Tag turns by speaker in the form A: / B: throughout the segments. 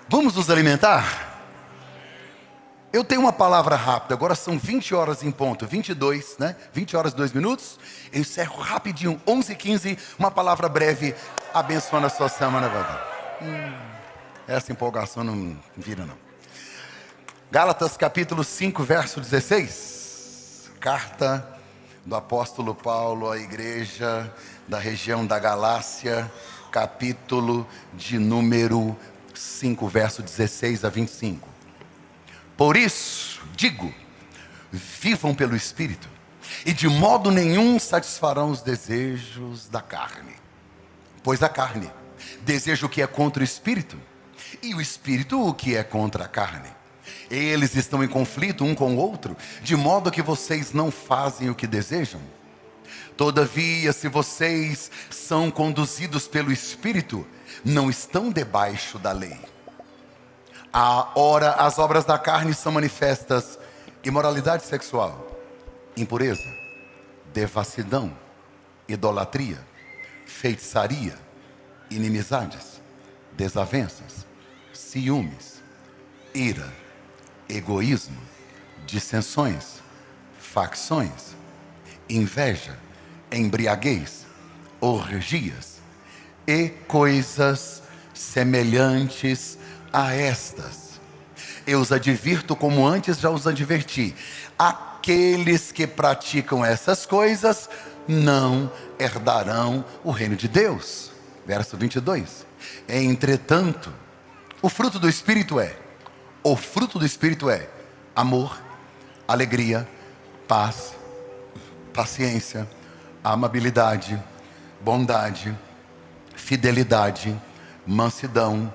A: Vamos nos alimentar? Eu tenho uma palavra rápida, agora são 20 horas em ponto, 22, né? 20 horas e 2 minutos. Eu encerro rapidinho, 11h15, uma palavra breve, abençoando a sua semana. Essa empolgação não vira não. Gálatas capítulo 5, verso 16. Carta do apóstolo Paulo à igreja da região da Galácia, capítulo de número 5, verso 16 a 25. Por isso, digo, vivam pelo Espírito, e de modo nenhum satisfarão os desejos da carne. Pois a carne deseja o que é contra o Espírito, e o Espírito o que é contra a carne. Eles estão em conflito um com o outro, de modo que vocês não fazem o que desejam. Todavia, se vocês são conduzidos pelo Espírito, não estão debaixo da lei. Ora, as obras da carne são manifestas: imoralidade sexual, impureza, devassidão, idolatria, feitiçaria, inimizades, desavenças, ciúmes, ira, egoísmo, dissensões, facções, inveja, embriaguez, orgias e coisas semelhantes a estas. Eu os advirto como antes já os adverti: aqueles que praticam essas coisas não herdarão o reino de Deus. Verso 22. Entretanto, o fruto do Espírito é amor, alegria, paz, paciência, amabilidade, bondade, fidelidade, mansidão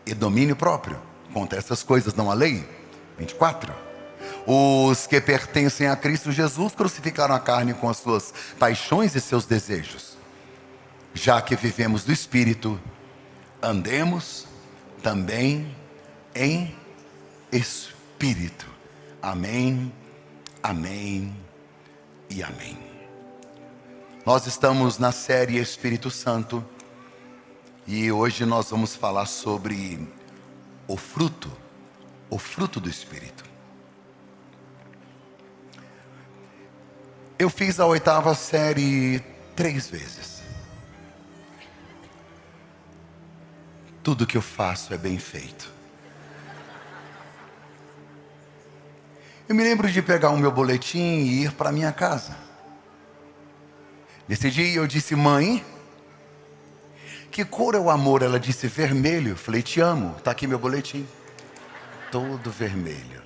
A: e domínio próprio. Contra essas coisas não há lei. 24. Os que pertencem a Cristo Jesus crucificaram a carne com as suas paixões e seus desejos. Já que vivemos do Espírito, andemos também em Espírito. Amém, amém e amém. Nós estamos na série Espírito Santo, e hoje nós vamos falar sobre o fruto do Espírito. Eu fiz a 8ª série 3 vezes. Tudo que eu faço é bem feito. Eu me lembro de pegar o meu boletim e ir para minha casa. Nesse dia eu disse: mãe, que cor é o amor? Ela disse: vermelho. Eu falei: te amo, está aqui meu boletim. Todo vermelho.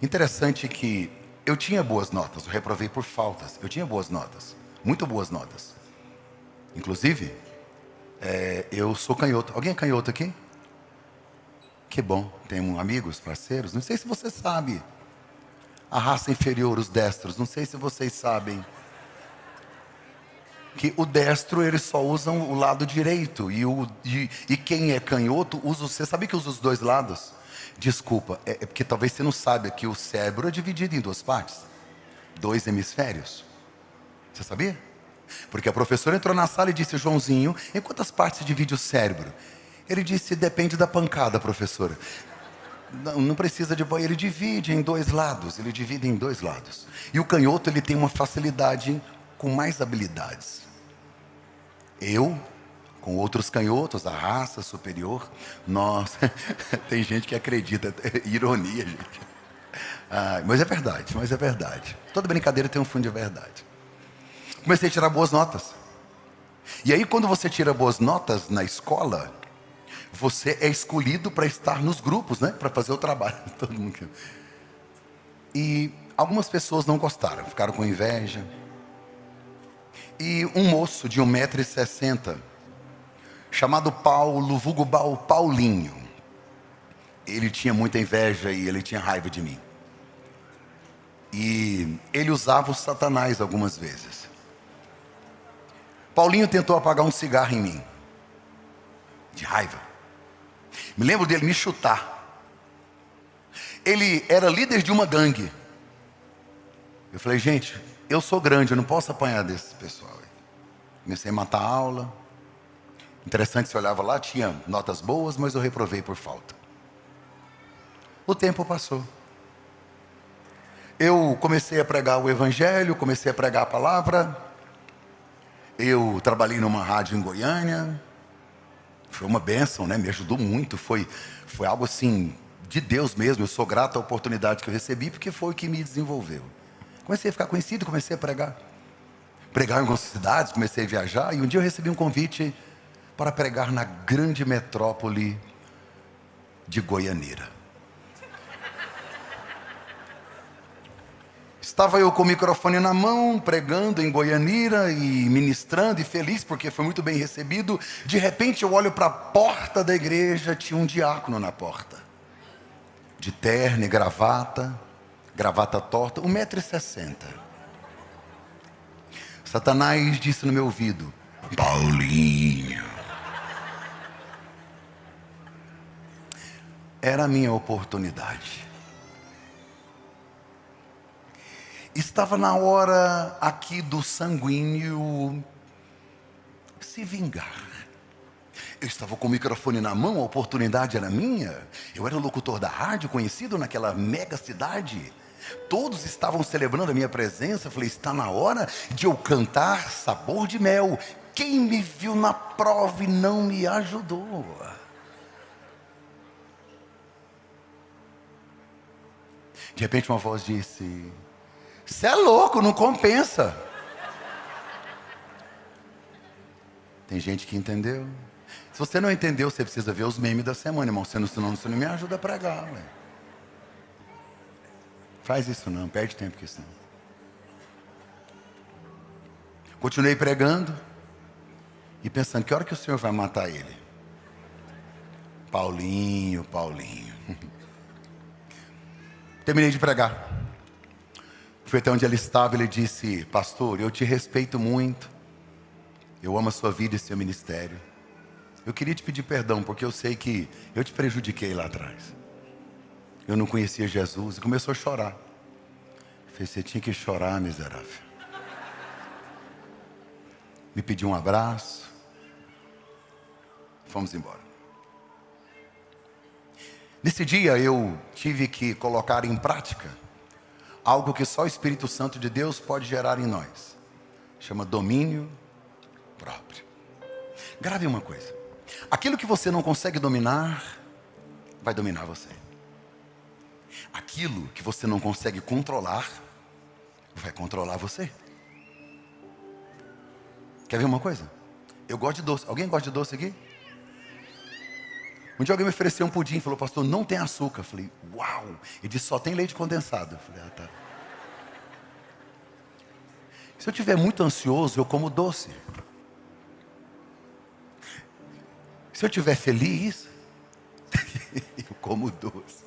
A: Interessante que eu tinha boas notas, eu reprovei por faltas. Eu tinha boas notas, muito boas notas. Inclusive, eu sou canhoto. Alguém é canhoto aqui? Que bom, tenho amigos, parceiros. Não sei se você sabe, a raça inferior, os destros, não sei se vocês sabem que o destro, eles só usam o lado direito, e quem é canhoto usa. Você sabe que usa os dois lados? Desculpa, é porque talvez você não saiba que o cérebro é dividido em 2 partes, 2 hemisférios. Você sabia? Porque a professora entrou na sala e disse: Joãozinho, em quantas partes se divide o cérebro? Ele disse: depende da pancada, professora. Não precisa de banho, ele divide em 2 lados. Ele divide em 2 lados. E o canhoto, ele tem uma facilidade com mais habilidades. Eu, com outros canhotos, a raça superior, nós... Tem gente que acredita, ironia, gente. Mas é verdade. Toda brincadeira tem um fundo de verdade. Comecei a tirar boas notas. E aí, quando você tira boas notas na escola, você é escolhido para estar nos grupos, né? Para fazer o trabalho. Todo mundo quer. E algumas pessoas não gostaram, ficaram com inveja. E um moço de 1,60 m, chamado Paulo, vulgo Paulinho, ele tinha muita inveja e ele tinha raiva de mim. E ele usava o Satanás algumas vezes. Paulinho tentou apagar um cigarro em mim, de raiva. Me lembro dele me chutar. Ele era líder de uma gangue. Eu falei: gente, eu sou grande, eu não posso apanhar desse pessoal. Comecei a matar a aula. Interessante, você olhava lá, tinha notas boas, mas eu reprovei por falta. O tempo passou. Eu comecei a pregar o evangelho, comecei a pregar a palavra. Eu trabalhei numa rádio em Goiânia. Foi uma bênção, né? Me ajudou muito. Foi algo assim, de Deus mesmo. Eu sou grato à oportunidade que eu recebi, porque foi o que me desenvolveu. Comecei a ficar conhecido, comecei a pregar. Pregar em algumas cidades, comecei a viajar. E um dia eu recebi um convite para pregar na grande metrópole de Goianeira. Estava eu com o microfone na mão, pregando em Goianeira e ministrando e feliz porque foi muito bem recebido. De repente eu olho para a porta da igreja, tinha um diácono na porta. De terno e gravata torta, 1,60 m. Satanás disse no meu ouvido: Paulinho. Era a minha oportunidade. Estava na hora aqui do sanguíneo se vingar. Eu estava com o microfone na mão, a oportunidade era minha. Eu era o locutor da rádio, conhecido naquela mega cidade. Todos estavam celebrando a minha presença. Eu falei, está na hora de eu cantar Sabor de Mel. Quem me viu na prova e não me ajudou? De repente uma voz disse: você é louco, não compensa. Tem gente que entendeu. Se você não entendeu, você precisa ver os memes da semana, irmão. Senão você não me ajuda a pregar, ué. Faz isso não, perde tempo com isso não. Continuei pregando e pensando, que hora que o Senhor vai matar ele? Paulinho. Terminei de pregar. Fui até onde ele estava, ele disse: pastor, eu te respeito muito. Eu amo a sua vida e seu ministério. Eu queria te pedir perdão, porque eu sei que eu te prejudiquei lá atrás. Eu não conhecia Jesus. E começou a chorar. Eu falei, você tinha que chorar, miserável. Me pediu um abraço. Fomos embora. Nesse dia eu tive que colocar em prática algo que só o Espírito Santo de Deus pode gerar em nós. Chama domínio próprio. Grave uma coisa. Aquilo que você não consegue dominar, vai dominar você. Aquilo que você não consegue controlar, vai controlar você. Quer ver uma coisa? Eu gosto de doce. Alguém gosta de doce aqui? Um dia alguém me ofereceu um pudim e falou, pastor, não tem açúcar. Eu falei, uau. Ele disse, só tem leite condensado. Eu falei, ah, tá. Se eu estiver muito ansioso, eu como doce. Se eu estiver feliz, eu como doce.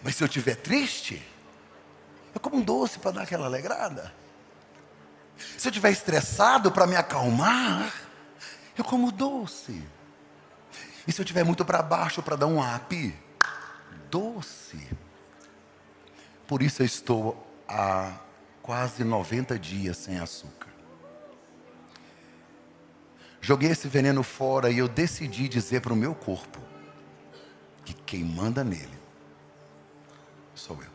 A: Mas se eu estiver triste, eu como um doce para dar aquela alegrada. Se eu estiver estressado, para me acalmar, eu como doce. E se eu estiver muito para baixo, para dar um up, doce. Por isso eu estou há quase 90 dias sem açúcar. Joguei esse veneno fora e eu decidi dizer para o meu corpo que quem manda nele sou eu.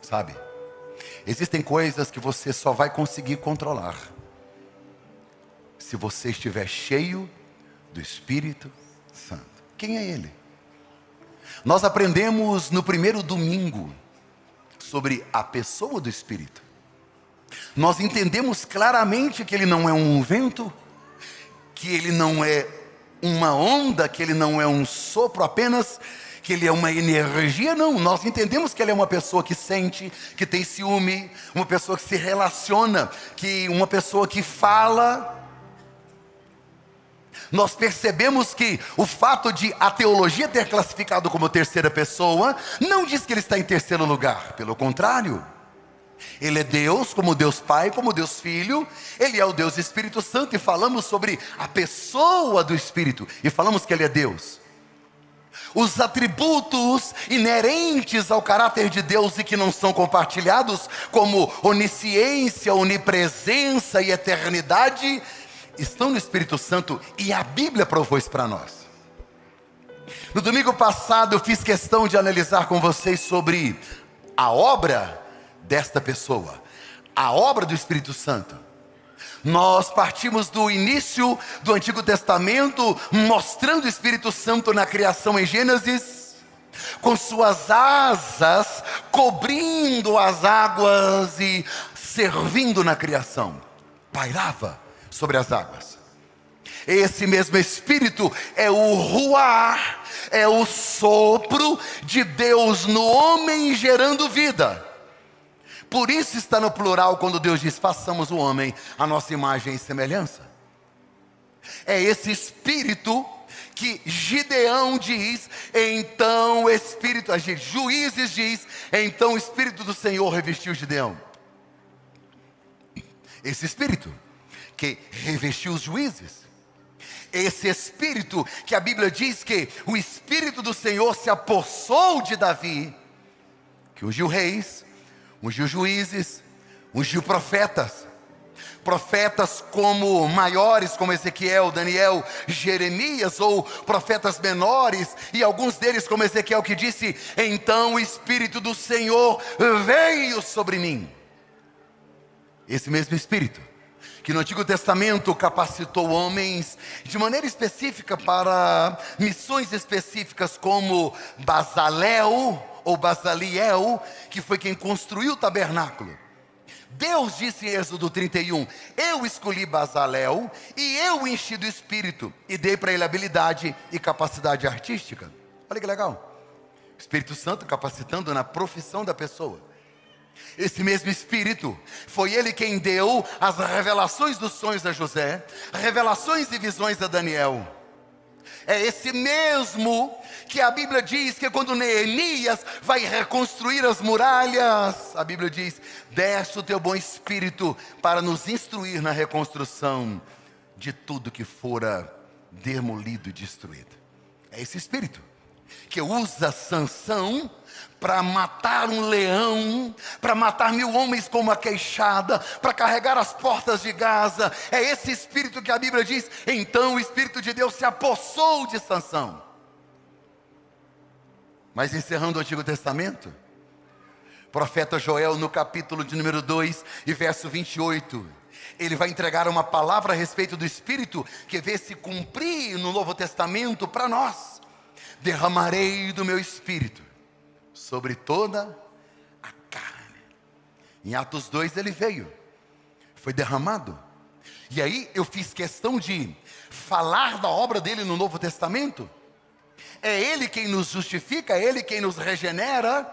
A: Sabe? Existem coisas que você só vai conseguir controlar se você estiver cheio do Espírito Santo. Quem é Ele? Nós aprendemos no primeiro domingo sobre a pessoa do Espírito. Nós entendemos claramente que Ele não é um vento, que Ele não é uma onda, que Ele não é um sopro apenas, que Ele é uma energia, não. Nós entendemos que Ele é uma pessoa que sente, que tem ciúme, uma pessoa que se relaciona, uma pessoa que fala. Nós percebemos que o fato de a teologia ter classificado como terceira pessoa, não diz que Ele está em terceiro lugar, pelo contrário. Ele é Deus, como Deus Pai, como Deus Filho. Ele é o Deus Espírito Santo. E falamos sobre a pessoa do Espírito. E falamos que Ele é Deus. Os atributos inerentes ao caráter de Deus e que não são compartilhados, como onisciência, onipresença e eternidade, estão no Espírito Santo e a Bíblia provou isso para nós. No domingo passado eu fiz questão de analisar com vocês sobre a obra desta pessoa, a obra do Espírito Santo. Nós partimos do início do Antigo Testamento, mostrando o Espírito Santo na criação em Gênesis, com suas asas cobrindo as águas e servindo na criação, pairava sobre as águas. Esse mesmo Espírito é o ruar, é o sopro de Deus no homem gerando vida. Por isso está no plural quando Deus diz: façamos o homem a nossa imagem e semelhança. É esse Espírito que Gideão diz, então o Espírito, Juízes diz, então o Espírito do Senhor revestiu Gideão. Esse Espírito que revestiu os juízes. Esse Espírito que a Bíblia diz que o Espírito do Senhor se apossou de Davi, que ungiu reis, ungiu juízes, ungiu profetas. Profetas como maiores, como Ezequiel, Daniel, Jeremias, ou profetas menores, e alguns deles como Ezequiel, que disse: então o Espírito do Senhor veio sobre mim. Esse mesmo Espírito que no Antigo Testamento capacitou homens de maneira específica para missões específicas, como Bazalel ou Bazaliel, que foi quem construiu o tabernáculo. Deus disse em Êxodo 31, eu escolhi Bazalel e eu enchi do Espírito e dei para ele habilidade e capacidade artística. Olha que legal, o Espírito Santo capacitando na profissão da pessoa. Esse mesmo Espírito, foi ele quem deu as revelações dos sonhos a José, revelações e visões a Daniel. É esse mesmo que a Bíblia diz que quando Neemias vai reconstruir as muralhas, a Bíblia diz: desce o teu bom Espírito para nos instruir na reconstrução de tudo que fora demolido e destruído. É esse Espírito que usa Sansão para matar um leão, para matar 1000 homens com uma queixada, para carregar as portas de Gaza. É esse Espírito que a Bíblia diz, então o Espírito de Deus se apossou de Sansão. Mas encerrando o Antigo Testamento, profeta Joel no capítulo de número 2 e verso 28, ele vai entregar uma palavra a respeito do Espírito que vê se cumprir no Novo Testamento para nós. Derramarei do meu Espírito sobre toda a carne. Em Atos 2 ele veio, foi derramado. E aí eu fiz questão de falar da obra dele no Novo Testamento. É ele quem nos justifica, é ele quem nos regenera.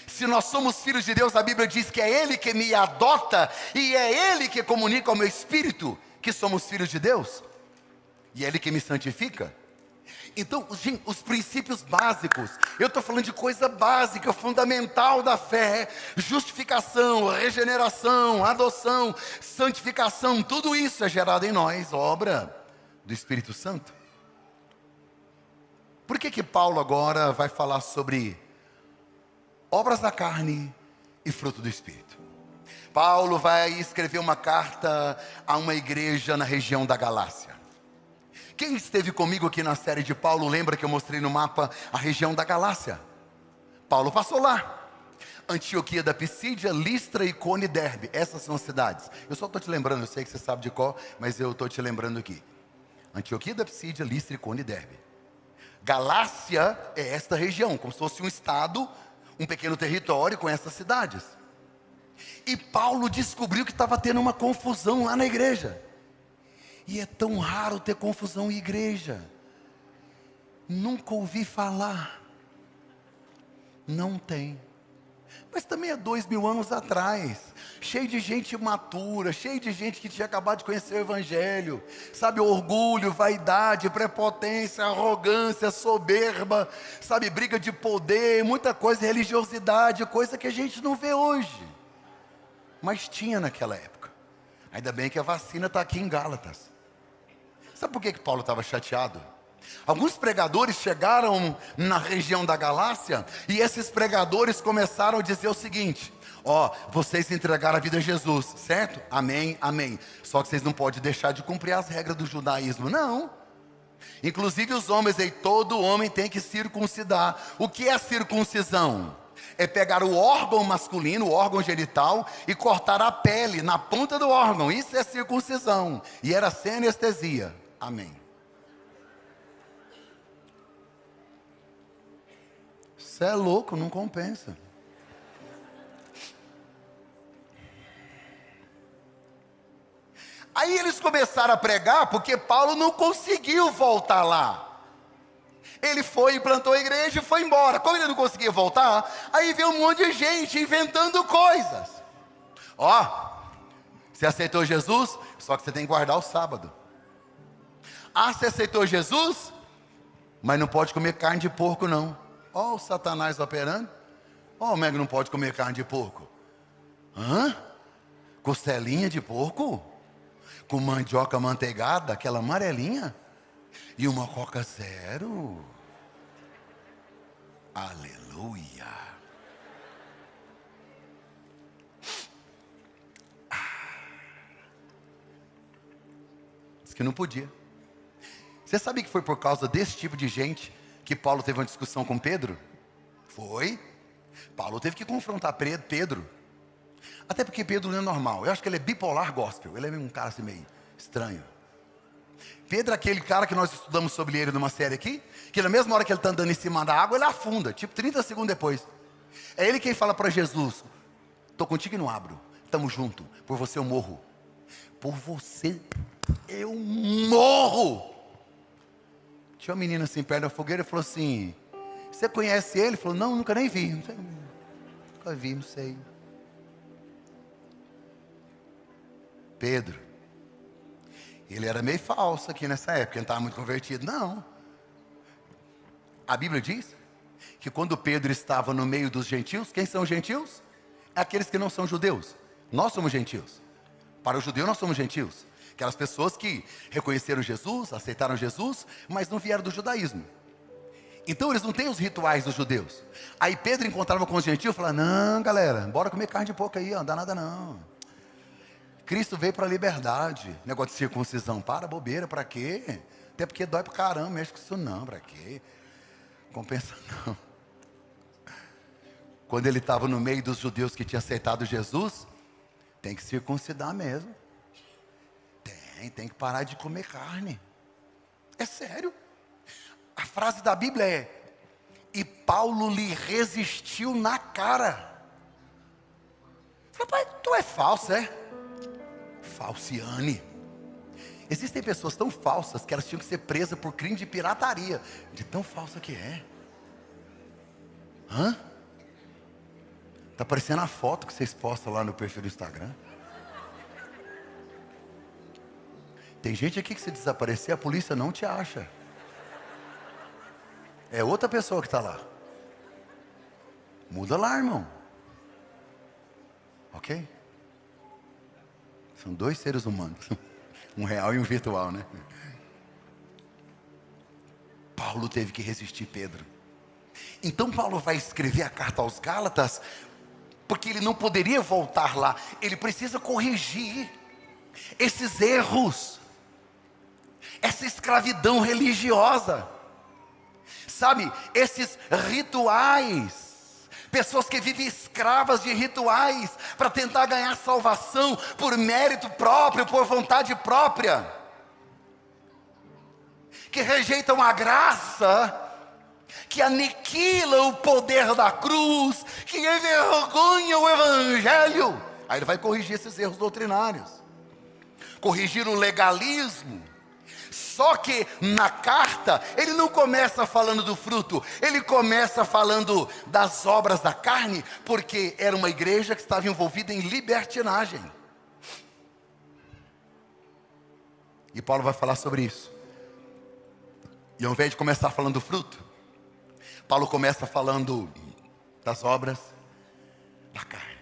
A: Se nós somos filhos de Deus, a Bíblia diz que é ele que me adota, e é ele que comunica ao meu espírito que somos filhos de Deus, e é ele que me santifica. Então, gente, os princípios básicos, eu estou falando de coisa básica, fundamental da fé: justificação, regeneração, adoção, santificação, tudo isso é gerado em nós, obra do Espírito Santo. Por que Paulo agora vai falar sobre obras da carne e fruto do Espírito? Paulo vai escrever uma carta a uma igreja na região da Galácia. Quem esteve comigo aqui na série de Paulo, lembra que eu mostrei no mapa a região da Galácia? Paulo passou lá. Antioquia da Pisídia, Listra, Icônio e Derbe. Essas são as cidades. Eu só estou te lembrando, eu sei que você sabe de qual, mas eu estou te lembrando aqui. Antioquia da Pisídia, Listra, Icônio e Derbe. Galácia é esta região, como se fosse um estado, um pequeno território com essas cidades. E Paulo descobriu que estava tendo uma confusão lá na igreja. E é tão raro ter confusão em igreja. Nunca ouvi falar. Não tem. Mas também há 2000 anos atrás, cheio de gente imatura, cheio de gente que tinha acabado de conhecer o Evangelho, sabe, orgulho, vaidade, prepotência, arrogância, soberba, sabe, briga de poder, muita coisa, religiosidade, coisa que a gente não vê hoje, mas tinha naquela época. Ainda bem que a vacina está aqui em Gálatas. Sabe por que Paulo estava chateado? Alguns pregadores chegaram na região da Galácia, e esses pregadores começaram a dizer o seguinte: Ó, vocês entregaram a vida a Jesus, certo? Amém, amém. Só que vocês não podem deixar de cumprir as regras do judaísmo, não. Inclusive os homens aí, todo homem tem que circuncidar. O que é circuncisão? É pegar o órgão masculino, o órgão genital, e cortar a pele na ponta do órgão. Isso é circuncisão. E era sem anestesia. Amém. Você é louco, não compensa. Aí eles começaram a pregar porque Paulo não conseguiu voltar lá. Ele foi, implantou a igreja e foi embora. Como ele não conseguia voltar, aí veio um monte de gente inventando coisas. Ó, você aceitou Jesus, só que você tem que guardar o sábado. Ah, você aceitou Jesus, mas não pode comer carne de porco não. Ó o Satanás operando. Ó, o Mego não pode comer carne de porco. Hã? Costelinha de porco? Com mandioca amanteigada, aquela amarelinha? E uma Coca Zero. Aleluia. Diz que não podia. Você sabe que foi por causa desse tipo de gente que Paulo teve uma discussão com Pedro? Foi. Paulo teve que confrontar Pedro. Até porque Pedro não é normal. Eu acho que ele é bipolar gospel. Ele é um cara assim meio estranho. Pedro é aquele cara que nós estudamos sobre ele numa série aqui, que na mesma hora que ele está andando em cima da água, ele afunda, tipo 30 segundos depois. É ele quem fala para Jesus: estou contigo e não abro, estamos juntos, por você eu morro. Por você eu morro. Tinha uma menina assim perto da fogueira e falou assim: você conhece ele? Ele falou: não, nunca nem vi. Não sei, nunca vi, não sei. Pedro, ele era meio falso aqui nessa época, ele não estava muito convertido, não. A Bíblia diz que quando Pedro estava no meio dos gentios, quem são os gentios? É aqueles que não são judeus. Nós somos gentios. Para o judeu nós somos gentios. Aquelas pessoas que reconheceram Jesus, aceitaram Jesus, mas não vieram do judaísmo. Então eles não têm os rituais dos judeus. Aí Pedro encontrava com os gentios e falava: não, galera, bora comer carne de porco aí, ó, não dá nada não. Cristo veio para a liberdade. Negócio de circuncisão, para bobeira, para quê? Até porque dói para caramba, mexe com isso não, para quê? Compensa não. Quando ele estava no meio dos judeus que tinham aceitado Jesus, tem que circuncidar mesmo. Tem que parar de comer carne. É sério. A frase da Bíblia é: e Paulo lhe resistiu na cara. Falei: pai, tu é falso, é? Falciane. Existem pessoas tão falsas que elas tinham que ser presas por crime de pirataria. De tão falsa que é. Hã? Tá parecendo a foto que vocês postam lá no perfil do Instagram. Tem gente aqui que se desaparecer, a polícia não te acha. É outra pessoa que está lá. Muda lá, irmão. Ok? São dois seres humanos. Um real e um virtual, né? Paulo teve que resistir Pedro. Então Paulo vai escrever a carta aos Gálatas, porque ele não poderia voltar lá. Ele precisa corrigir esses erros, essa escravidão religiosa. Sabe, esses rituais. Pessoas que vivem escravas de rituais para tentar ganhar salvação por mérito próprio, por vontade própria. Que rejeitam a graça, que aniquilam o poder da cruz, que envergonham o evangelho. Aí ele vai corrigir esses erros doutrinários, corrigir o legalismo. Só que na carta, ele não começa falando do fruto, ele começa falando das obras da carne, porque era uma igreja que estava envolvida em libertinagem. E Paulo vai falar sobre isso. E ao invés de começar falando do fruto, Paulo começa falando das obras da carne.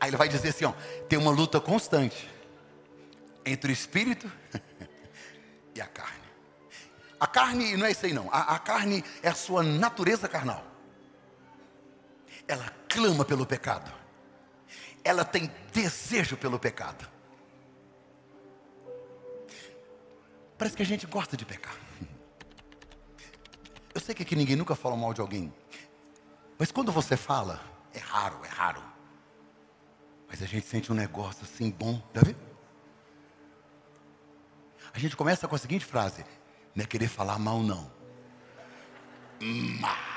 A: Aí ele vai dizer assim, ó: tem uma luta constante entre o espírito e a carne. A carne não é isso aí não. A carne é a sua natureza carnal. Ela clama pelo pecado. ela tem desejo pelo pecado. Parece que a gente gosta de pecar. Eu sei que aqui ninguém nunca fala mal de alguém, mas quando você fala, é raro. Mas a gente sente um negócio assim bom, tá vendo? A gente começa com a seguinte frase: não é querer falar mal não, mas...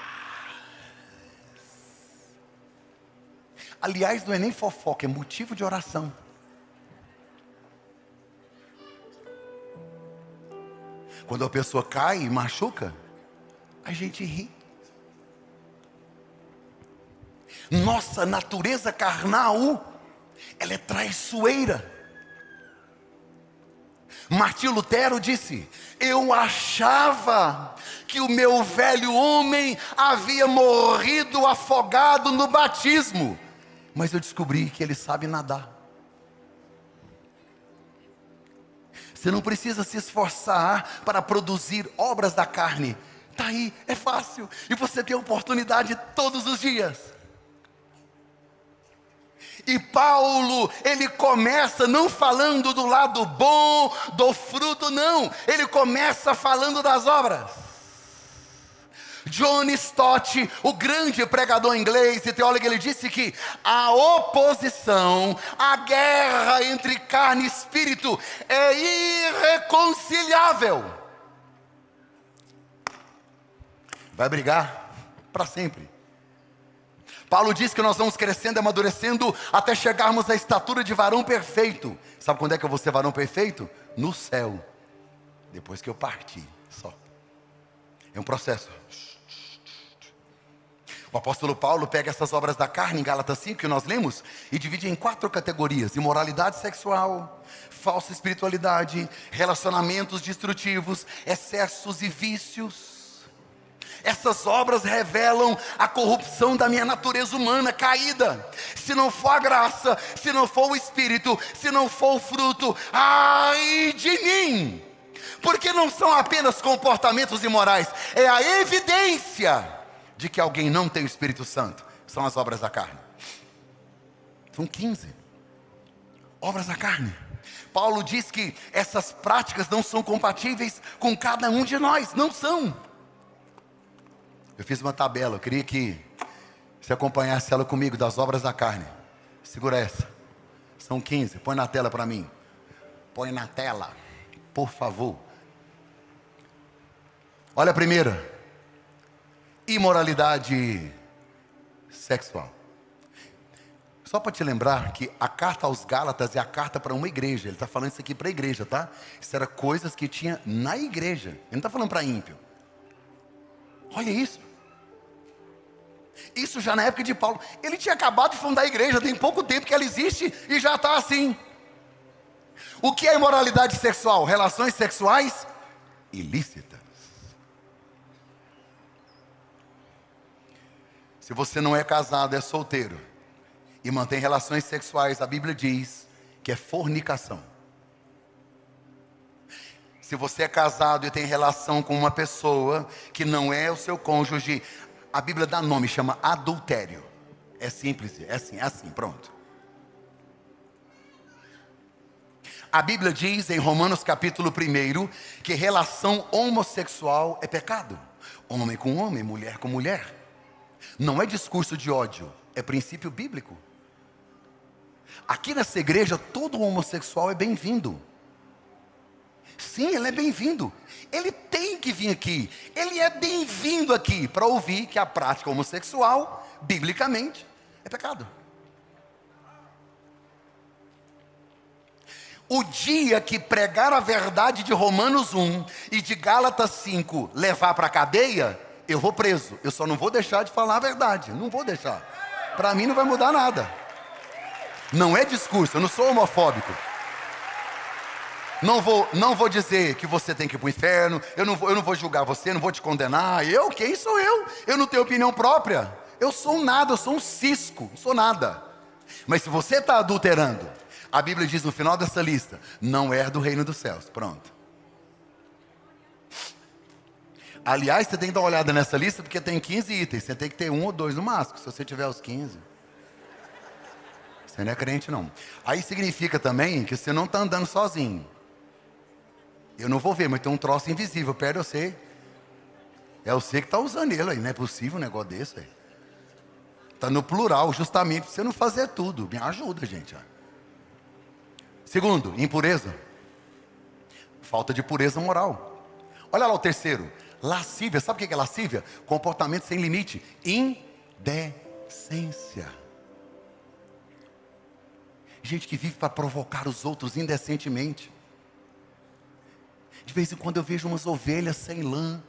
A: Aliás, não é nem fofoca, é motivo de oração. Quando a pessoa cai e machuca, a gente ri. Nossa natureza carnal, ela é traiçoeira. Martinho Lutero disse: eu achava que o meu velho homem havia morrido afogado no batismo, mas eu descobri que ele sabe nadar. Você não precisa se esforçar para produzir obras da carne. Está aí, é fácil. E você tem oportunidade todos os dias. E Paulo, ele começa não falando do lado bom, do fruto, não. Ele começa falando das obras. John Stott, o grande pregador inglês e teólogo, ele disse que a oposição, a guerra entre carne e espírito é irreconciliável. Vai brigar para sempre. Paulo diz que nós vamos crescendo e amadurecendo até chegarmos à estatura de varão perfeito. Sabe quando é que eu vou ser varão perfeito? No céu. Depois que eu partir, só. É um processo. O apóstolo Paulo pega essas obras da carne em Gálatas 5 que nós lemos e divide em 4 categorias: imoralidade sexual, falsa espiritualidade, relacionamentos destrutivos, excessos e vícios. Essas obras revelam a corrupção da minha natureza humana caída. Se não for a graça, se não for o Espírito, se não for o fruto, ai de mim! Porque não são apenas comportamentos imorais, é a evidência de que alguém não tem o Espírito Santo. São as obras da carne. São 15 obras da carne. Paulo diz que essas práticas não são compatíveis com cada um de nós. Não são. Eu fiz uma tabela, eu queria que você acompanhasse ela comigo, das obras da carne. Segura essa. São 15, põe na tela para mim. Põe na tela, por favor. Olha a primeira: imoralidade sexual. Só para te lembrar que a carta aos Gálatas é a carta para uma igreja. Ele está falando isso aqui para a igreja, tá? Isso era coisas que tinha na igreja. Ele não está falando para ímpio. Olha isso. Isso já na época de Paulo. Ele tinha acabado de fundar a igreja, tem pouco tempo que ela existe e já está assim. O que é imoralidade sexual? Relações sexuais ilícitas. Se você não é casado, é solteiro e mantém relações sexuais, a Bíblia diz que é fornicação. Se você é casado e tem relação com uma pessoa que não é o seu cônjuge, a Bíblia dá nome, chama adultério. É simples, é assim, pronto. A Bíblia diz em Romanos capítulo 1 que relação homossexual é pecado. Homem com homem, mulher com mulher. Não é discurso de ódio, é princípio bíblico. Aqui nessa igreja, todo homossexual é bem-vindo. Sim, ele é bem-vindo. Ele tem que vir aqui. Ele é bem-vindo aqui para ouvir que a prática homossexual, biblicamente, é pecado. O dia que pregar a verdade de Romanos 1 e de Gálatas 5 levar para a cadeia, eu vou preso. Eu só não vou deixar de falar a verdade. Não vou deixar. Para mim não vai mudar nada. Não é discurso, eu não sou homofóbico. Não vou dizer que você tem que ir para o inferno. Eu não vou julgar você, não vou te condenar. Quem sou eu? Eu não tenho opinião própria. Eu sou um nada, eu sou um cisco, não sou nada. Mas se você está adulterando, a Bíblia diz no final dessa lista: não é do reino dos céus. Pronto. Aliás, você tem que dar uma olhada nessa lista, porque tem 15 itens. Você tem que ter 1 ou 2 no máximo. Se você tiver os 15, Você não é crente, não. Aí significa também que você não está andando sozinho. Eu não vou ver, mas tem um troço invisível perto de você. É você que está usando ele aí. Não é possível um negócio desse aí. Está no plural, justamente para você não fazer tudo. Me ajuda, gente. Segundo, impureza. Falta de pureza moral. Olha lá o terceiro. Lascívia. Sabe o que é lascívia? Comportamento sem limite. Indecência. Gente que vive para provocar os outros indecentemente. De vez em quando eu vejo umas ovelhas sem lã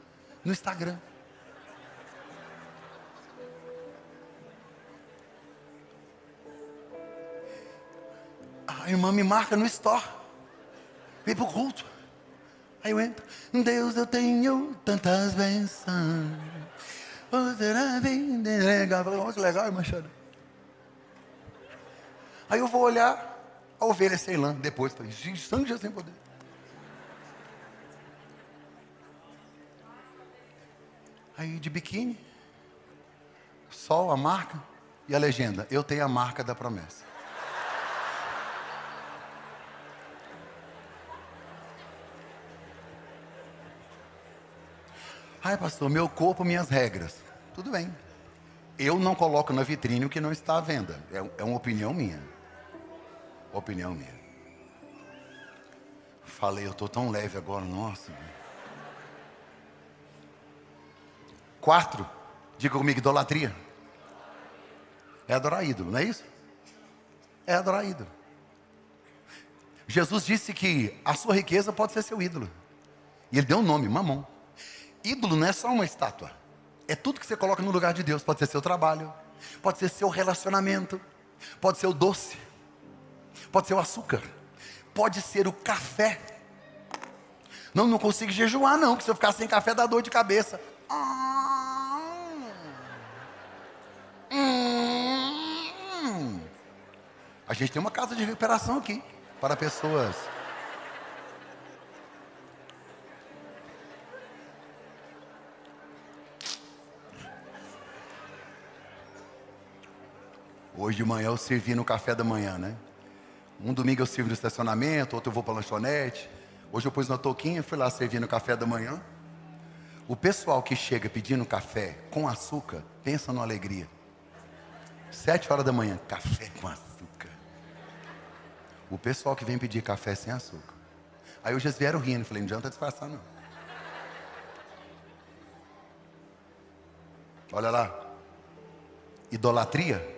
A: no Instagram. A irmã me marca no store. Vem pro culto. Aí eu entro. Deus, eu tenho tantas bênçãos. Legal. Olha que legal, irmã Xana. Aí eu vou olhar a ovelha sem lã. Depois, sangue já sem poder. Aí de biquíni. Sol, a marca. E a legenda. Eu tenho a marca da promessa. Ai, pastor, meu corpo, minhas regras. Tudo bem. Eu não coloco na vitrine o que não está à venda. É uma opinião minha. Opinião minha. Falei, eu estou tão leve agora, nossa. 4, diga comigo, idolatria. É adorar ídolo, não é isso? É adorar ídolo. Jesus disse que a sua riqueza pode ser seu ídolo. E ele deu um nome, Mamon. Ídolo não é só uma estátua. É tudo que você coloca no lugar de Deus. Pode ser seu trabalho, pode ser seu relacionamento, pode ser o doce, pode ser o açúcar, pode ser o café. Não consigo jejuar não, porque se eu ficar sem café dá dor de cabeça. A gente tem uma casa de recuperação aqui, para pessoas. Hoje de manhã eu servi no café da manhã, né? Um domingo eu sirvo no estacionamento, outro eu vou para a lanchonete. Hoje eu pus na touquinha, fui lá servir no café da manhã. O pessoal que chega pedindo café com açúcar, pensa numa alegria. 7 horas da manhã, café com açúcar. O pessoal que vem pedir café sem açúcar. Aí hoje eles vieram rindo, falei, não adianta disfarçar não. Olha lá. Idolatria.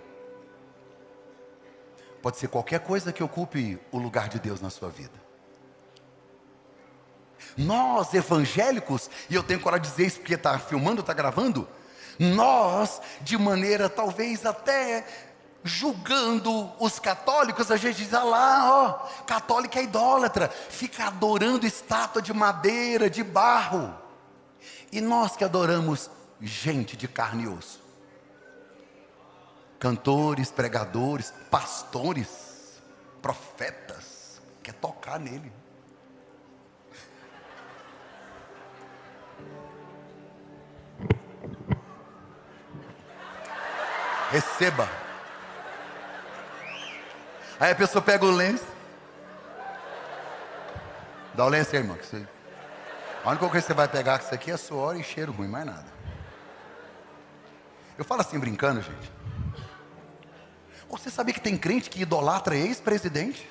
A: Pode ser qualquer coisa que ocupe o lugar de Deus na sua vida. Nós, evangélicos, e eu tenho coragem de dizer isso porque está filmando, está gravando. Nós, de maneira talvez até julgando os católicos, a gente diz, ah lá, ó, católico é idólatra, fica adorando estátua de madeira, de barro. E nós que adoramos gente de carne e osso. Cantores, pregadores, pastores, profetas, quer tocar nele. Receba. Aí a pessoa pega o lenço. Dá o lenço aí, irmão. A única coisa que você vai pegar com isso aqui é suor e cheiro ruim, mais nada. Eu falo assim brincando, gente. Você sabia que tem crente que idolatra ex-presidente?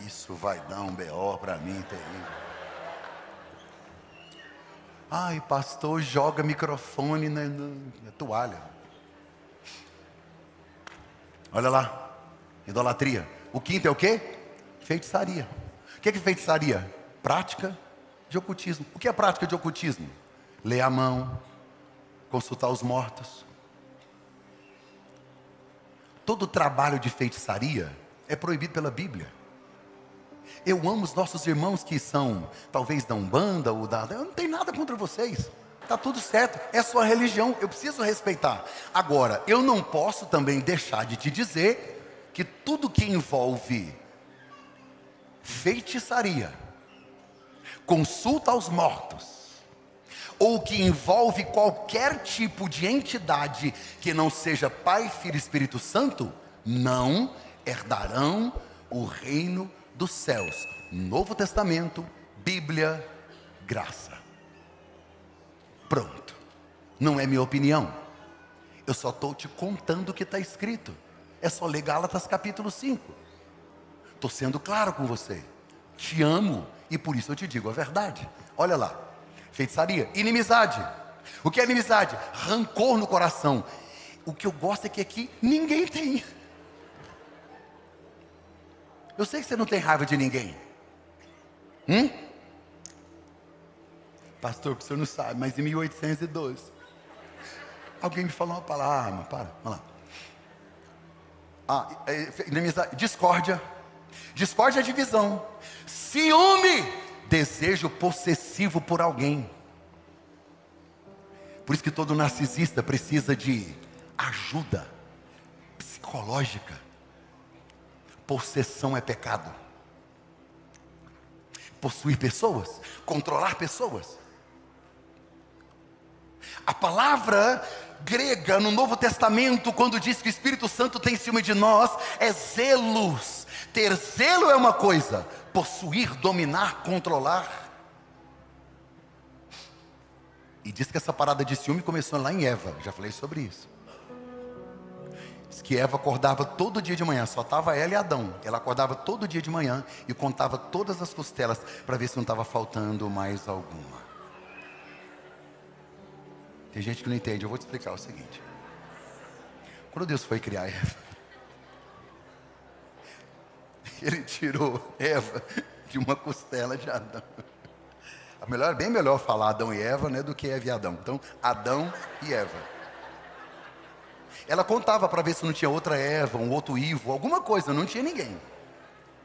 A: Isso vai dar um BO para mim terrível. Ai, pastor, joga microfone na toalha. Olha lá, idolatria. O quinto é o quê? Feitiçaria. O que é feitiçaria? Prática de ocultismo. O que é prática de ocultismo? Ler a mão, consultar os mortos. Todo trabalho de feitiçaria é proibido pela Bíblia. Eu amo os nossos irmãos que são, talvez da Umbanda ou da... Eu não tenho nada contra vocês. Está tudo certo, é sua religião, eu preciso respeitar. Agora, eu não posso também deixar de te dizer que tudo que envolve feitiçaria, consulta aos mortos, ou que envolve qualquer tipo de entidade que não seja Pai, Filho e Espírito Santo, não herdarão o reino dos céus. Novo Testamento, Bíblia, graça. Pronto. Não é minha opinião. Eu só estou te contando o que está escrito. É só ler Gálatas capítulo 5. Estou sendo claro com você. Te amo e por isso eu te digo a verdade. Olha lá. Feitiçaria, inimizade. O que é inimizade? Rancor no coração. O que eu gosto é que aqui ninguém tem. Eu sei que você não tem raiva de ninguém. Pastor, o senhor não sabe, mas em 1812 alguém me falou uma palavra. Mas para, vamos lá. Inimizade, discórdia. Discórdia é divisão. Ciúme, desejo possessivo por alguém. Por isso que todo narcisista precisa de ajuda psicológica. Possessão é pecado. Possuir pessoas, controlar pessoas. A palavra grega no Novo Testamento, quando diz que o Espírito Santo tem ciúme de nós, é zelos. Ter zelo é uma coisa, possuir, dominar, controlar. E diz que essa parada de ciúme começou lá em Eva, já falei sobre isso. Diz que Eva acordava todo dia de manhã, só estava ela e Adão. Ela acordava todo dia de manhã e contava todas as costelas para ver se não estava faltando mais alguma. Tem gente que não entende, eu vou te explicar o seguinte. Quando Deus foi criar Eva, Ele tirou Eva de uma costela de Adão. Bem melhor falar Adão e Eva, né, do que Eva e Adão. Então, Adão e Eva. Ela contava para ver se não tinha outra Eva, um outro Ivo, alguma coisa, não tinha ninguém.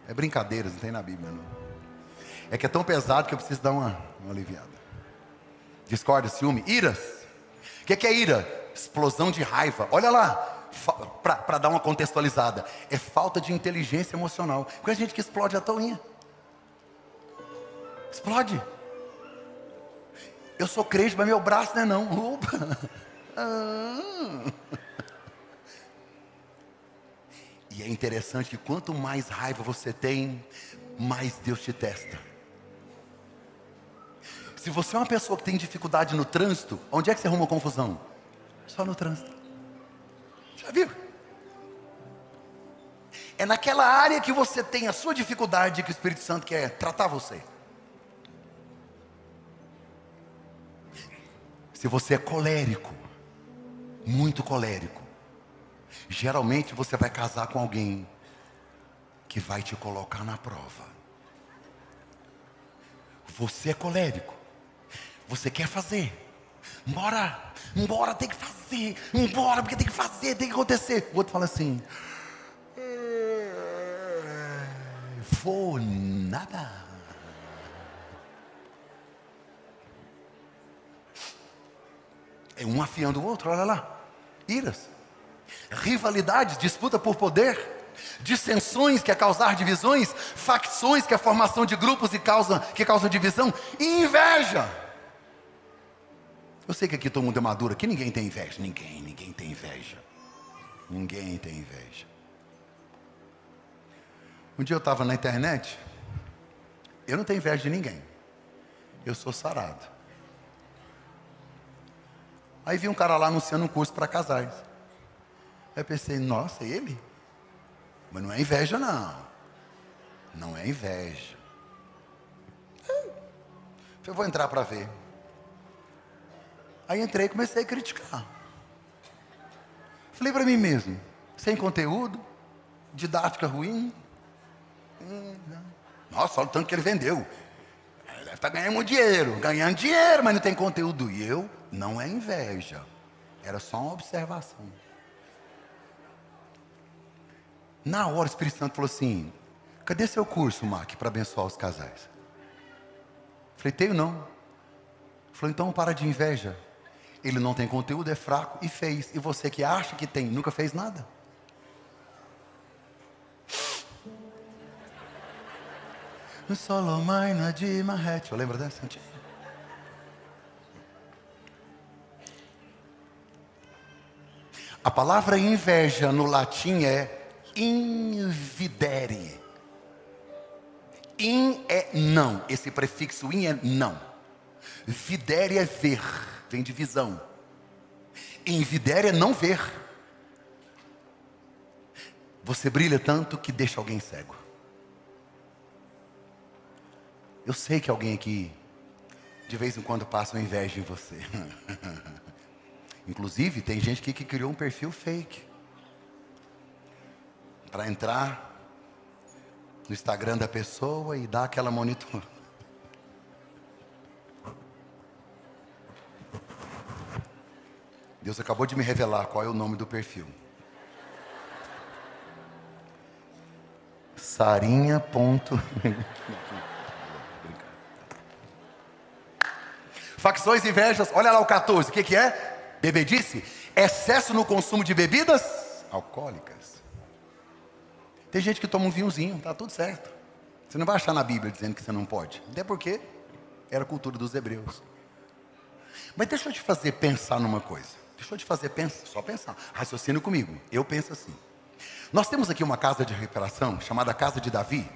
A: É brincadeira, não tem na Bíblia, não. É que é tão pesado que eu preciso dar uma aliviada. Discórdia, ciúme, iras. O que é ira? Explosão de raiva. Olha lá, para dar uma contextualizada. É falta de inteligência emocional. Porque a gente que explode a toinha. Explode. Eu sou crente, mas meu braço não é não. Opa. E é interessante que quanto mais raiva você tem, mais Deus te testa. Se você é uma pessoa que tem dificuldade no trânsito, onde é que você arruma confusão? Só no trânsito. Já viu? É naquela área que você tem a sua dificuldade que o Espírito Santo quer tratar você. Se você é colérico, muito colérico, geralmente você vai casar com alguém que vai te colocar na prova. Você é colérico. Você quer fazer. Embora, tem que fazer. Embora, porque tem que fazer, tem que acontecer. O outro fala assim: vou nada. É um afiando o outro, olha lá. Iras. Rivalidades, disputa por poder. Dissensões, que é causar divisões. Facções, que é a formação de grupos que causam divisão. E inveja. Eu sei que aqui todo mundo é maduro, aqui ninguém tem inveja. Ninguém tem inveja. Ninguém tem inveja. Um dia eu estava na internet. Eu não tenho inveja de ninguém. Eu sou sarado. Aí vi um cara lá anunciando um curso para casais. Aí eu pensei, nossa, é ele? Mas não é inveja não. Não é inveja. Eu vou entrar para ver. Aí entrei e comecei a criticar. Falei para mim mesmo, sem conteúdo, didática ruim. Nossa, olha o tanto que ele vendeu. Ele deve estar ganhando ganhando dinheiro, mas não tem conteúdo. E eu, não é inveja, era só uma observação. Na hora o Espírito Santo falou assim: cadê seu curso, Mark, para abençoar os casais? Falei, tenho não. Falou, então para de inveja. Ele não tem conteúdo, é fraco e fez. E você que acha que tem, nunca fez nada. Solomaina de Marrete. Eu lembro dessa? A palavra inveja no latim é invidere. In é não, esse prefixo in é não. Videre é ver, vem de visão. Invidere é não ver. Você brilha tanto que deixa alguém cego. Eu sei que alguém aqui, de vez em quando, passa uma inveja em você. Inclusive, tem gente aqui que criou um perfil fake para entrar no Instagram da pessoa e dar aquela monitor. Deus acabou de me revelar qual é o nome do perfil. Sarinha. Facções e invejas, olha lá o 14, o que é? Bebedice, excesso no consumo de bebidas alcoólicas. Tem gente que toma um vinhozinho, tá tudo certo. Você não vai achar na Bíblia dizendo que você não pode. Até porque era a cultura dos hebreus. Mas deixa eu te fazer pensar numa coisa. Deixa eu te fazer pensar, só pensar. Raciocínio comigo, eu penso assim. Nós temos aqui uma casa de recuperação chamada Casa de Davi.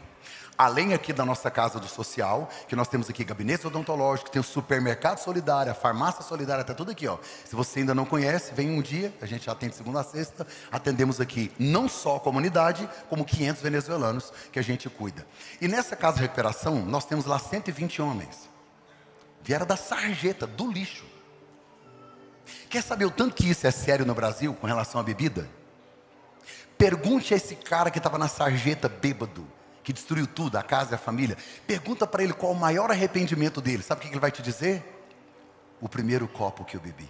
A: Além aqui da nossa casa do social, que nós temos aqui gabinete odontológico, tem o supermercado solidário, a farmácia solidária, está tudo aqui, ó. Se você ainda não conhece, vem um dia, a gente atende segunda a sexta, atendemos aqui não só a comunidade, como 500 venezuelanos que a gente cuida. E nessa casa de recuperação, nós temos lá 120 homens. Vieram da sarjeta, do lixo. Quer saber o tanto que isso é sério no Brasil com relação à bebida? Pergunte a esse cara que estava na sarjeta bêbado, que destruiu tudo, a casa e a família. Pergunta para ele qual o maior arrependimento dele. Sabe o que ele vai te dizer? O primeiro copo que eu bebi.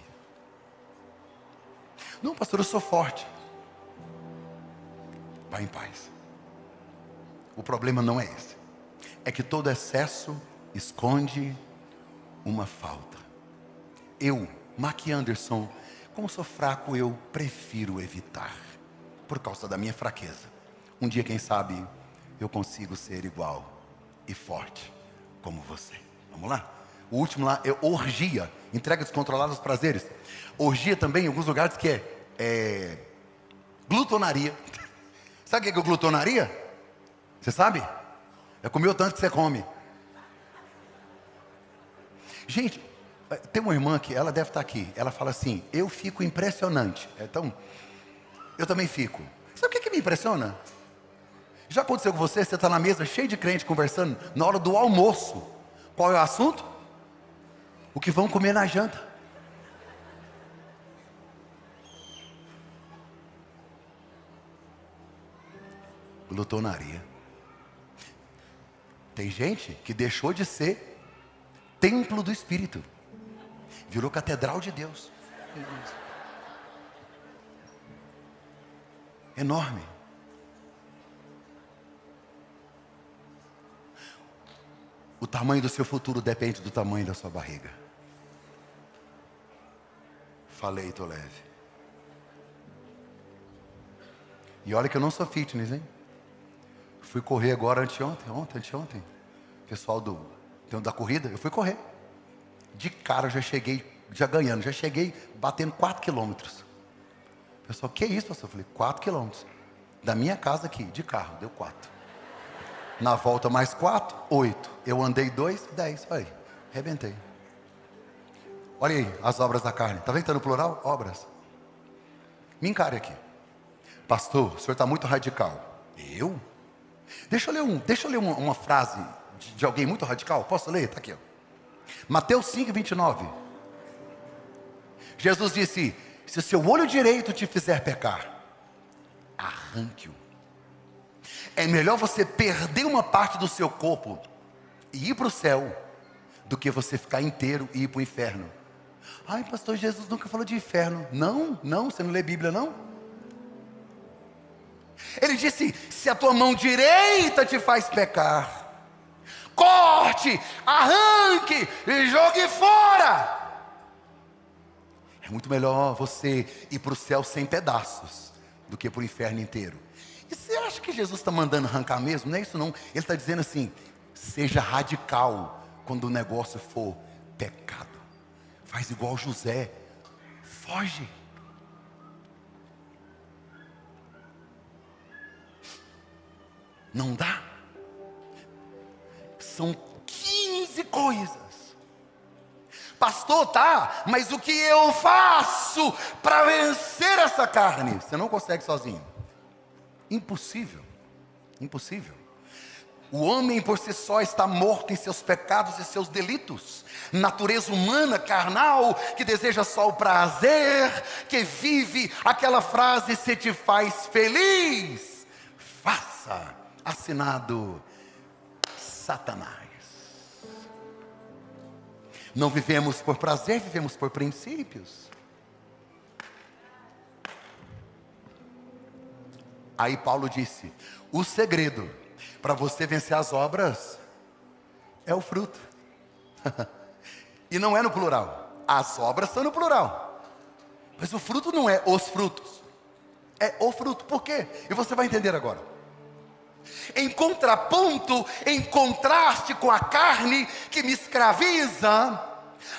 A: Não, pastor, eu sou forte. Vai em paz. O problema não é esse. É que todo excesso esconde uma falta. Eu, Mark Anderson, como sou fraco, eu prefiro evitar. Por causa da minha fraqueza. Um dia, quem sabe, eu consigo ser igual e forte como você. Vamos lá? O último lá é orgia. Entrega descontrolada aos prazeres. Orgia também em alguns lugares que é glutonaria. Sabe o que é glutonaria? Você sabe? É comer o tanto que você come. Gente, tem uma irmã que ela deve estar aqui. Ela fala assim, eu fico impressionante. Então, eu também fico. Sabe o que me impressiona? Já aconteceu com você? Você está na mesa cheio de crente conversando na hora do almoço. Qual é o assunto? O que vão comer na janta. Glutonaria. Tem gente que deixou de ser templo do Espírito. Virou catedral de Deus. Enorme. O tamanho do seu futuro depende do tamanho da sua barriga. Falei, tô leve. E olha que eu não sou fitness, hein? Fui correr agora anteontem. Pessoal da corrida, eu fui correr. De cara eu já cheguei, já ganhando, já cheguei batendo 4 quilômetros. Pessoal, que isso, pastor? Eu falei, 4 quilômetros. Da minha casa aqui, de carro, deu 4. Na volta mais 4, 8. Eu andei 2, 10. Olha aí, arrebentei. Olha aí, as obras da carne. Está vendo que está no plural? Obras. Me encare aqui. Pastor, o senhor está muito radical. Eu? Deixa eu ler uma frase de alguém muito radical. Posso ler? Está aqui, ó. Mateus 5, 29. Jesus disse, se o seu olho direito te fizer pecar, arranque-o. É melhor você perder uma parte do seu corpo e ir para o céu, do que você ficar inteiro e ir para o inferno. Ai, pastor, Jesus nunca falou de inferno. Não, você não lê Bíblia, não? Ele disse, se a tua mão direita te faz pecar, corte, arranque e jogue fora. É muito melhor você ir para o céu sem pedaços, do que para o inferno inteiro. E você acha que Jesus está mandando arrancar mesmo? Não é isso não. Ele está dizendo assim, seja radical quando o negócio for pecado. Faz igual José, foge. Não dá. São 15 coisas. Pastor, tá, mas o que eu faço para vencer essa carne? Você não consegue sozinho. Impossível. Impossível. O homem por si só está morto em seus pecados e seus delitos. Natureza humana, carnal, que deseja só o prazer, que vive aquela frase: se te faz feliz, faça. Assinado Satanás. Não vivemos por prazer, vivemos por princípios. Aí Paulo disse: o segredo para você vencer as obras é o fruto. E não é no plural. As obras são no plural, mas o fruto não é os frutos, é o fruto. Por quê? E você vai entender agora. Em contraponto, em contraste com a carne que me escraviza,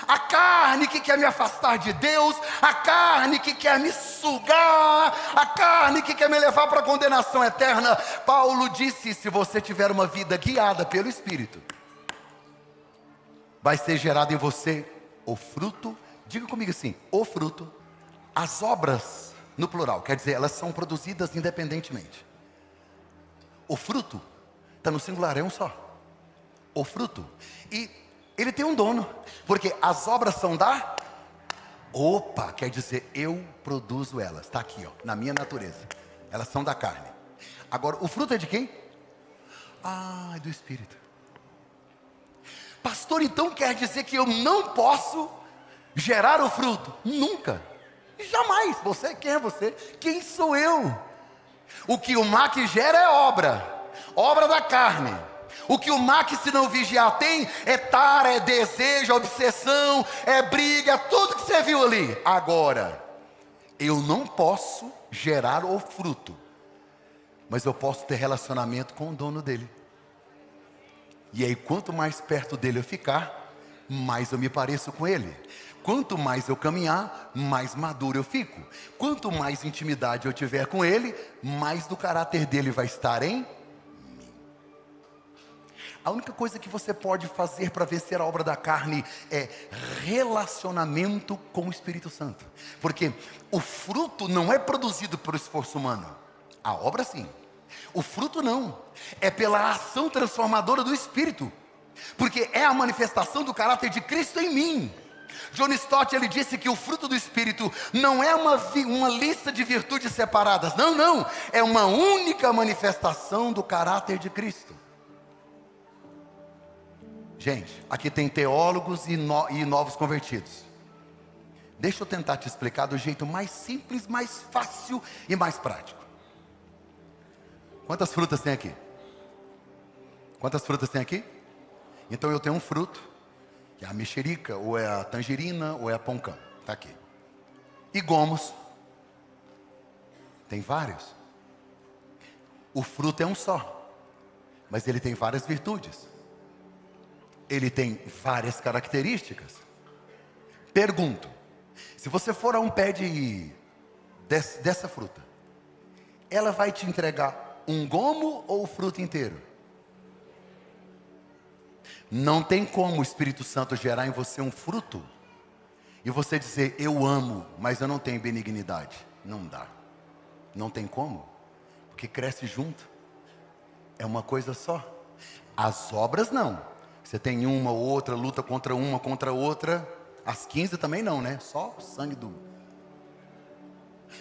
A: a carne que quer me afastar de Deus, a carne que quer me sugar, a carne que quer me levar para a condenação eterna, Paulo disse: se você tiver uma vida guiada pelo Espírito, vai ser gerado em você o fruto. Diga comigo assim: o fruto. As obras no plural, quer dizer, elas são produzidas independentemente. O fruto está no singular, é um só. O fruto. E ele tem um dono, porque as obras são da... Opa, quer dizer, eu produzo elas. Está aqui, ó, na minha natureza. Elas são da carne. Agora, o fruto é de quem? É do Espírito. Pastor, então quer dizer que eu não posso gerar o fruto? Nunca. Jamais. Você, quem é você? Quem sou eu? O que o mar que gera é obra da carne. O que o mar que, se não vigiar, tem é tara, é desejo, é obsessão, é briga, tudo que você viu ali. Agora, eu não posso gerar o fruto, mas eu posso ter relacionamento com o dono dele. E aí, quanto mais perto dele eu ficar, mais eu me pareço com ele. Quanto mais eu caminhar, mais maduro eu fico. Quanto mais intimidade eu tiver com ele, mais do caráter dele vai estar em mim. A única coisa que você pode fazer para vencer a obra da carne é relacionamento com o Espírito Santo. Porque o fruto não é produzido por esforço humano. A obra sim. O fruto não. É pela ação transformadora do Espírito. Porque é a manifestação do caráter de Cristo em mim. John Stott, ele disse que o fruto do Espírito não é uma lista de virtudes separadas. Não. É uma única manifestação do caráter de Cristo. Gente, aqui tem teólogos e novos convertidos. Deixa eu tentar te explicar do jeito mais simples, mais fácil e mais prático. Quantas frutas tem aqui? Quantas frutas tem aqui? Então eu tenho um fruto, que é a mexerica, ou é a tangerina, ou é a poncã. Está aqui. E gomos. Tem vários. O fruto é um só, mas ele tem várias virtudes. Ele tem várias características. Pergunto: se você for a um pé dessa fruta, ela vai te entregar um gomo ou o fruto inteiro? Não tem como o Espírito Santo gerar em você um fruto e você dizer: eu amo, mas eu não tenho benignidade. Não dá. Não tem como, porque cresce junto. É uma coisa só. As obras não. Você tem uma ou outra, luta contra uma, contra outra. As 15 também não, né? Só o sangue do...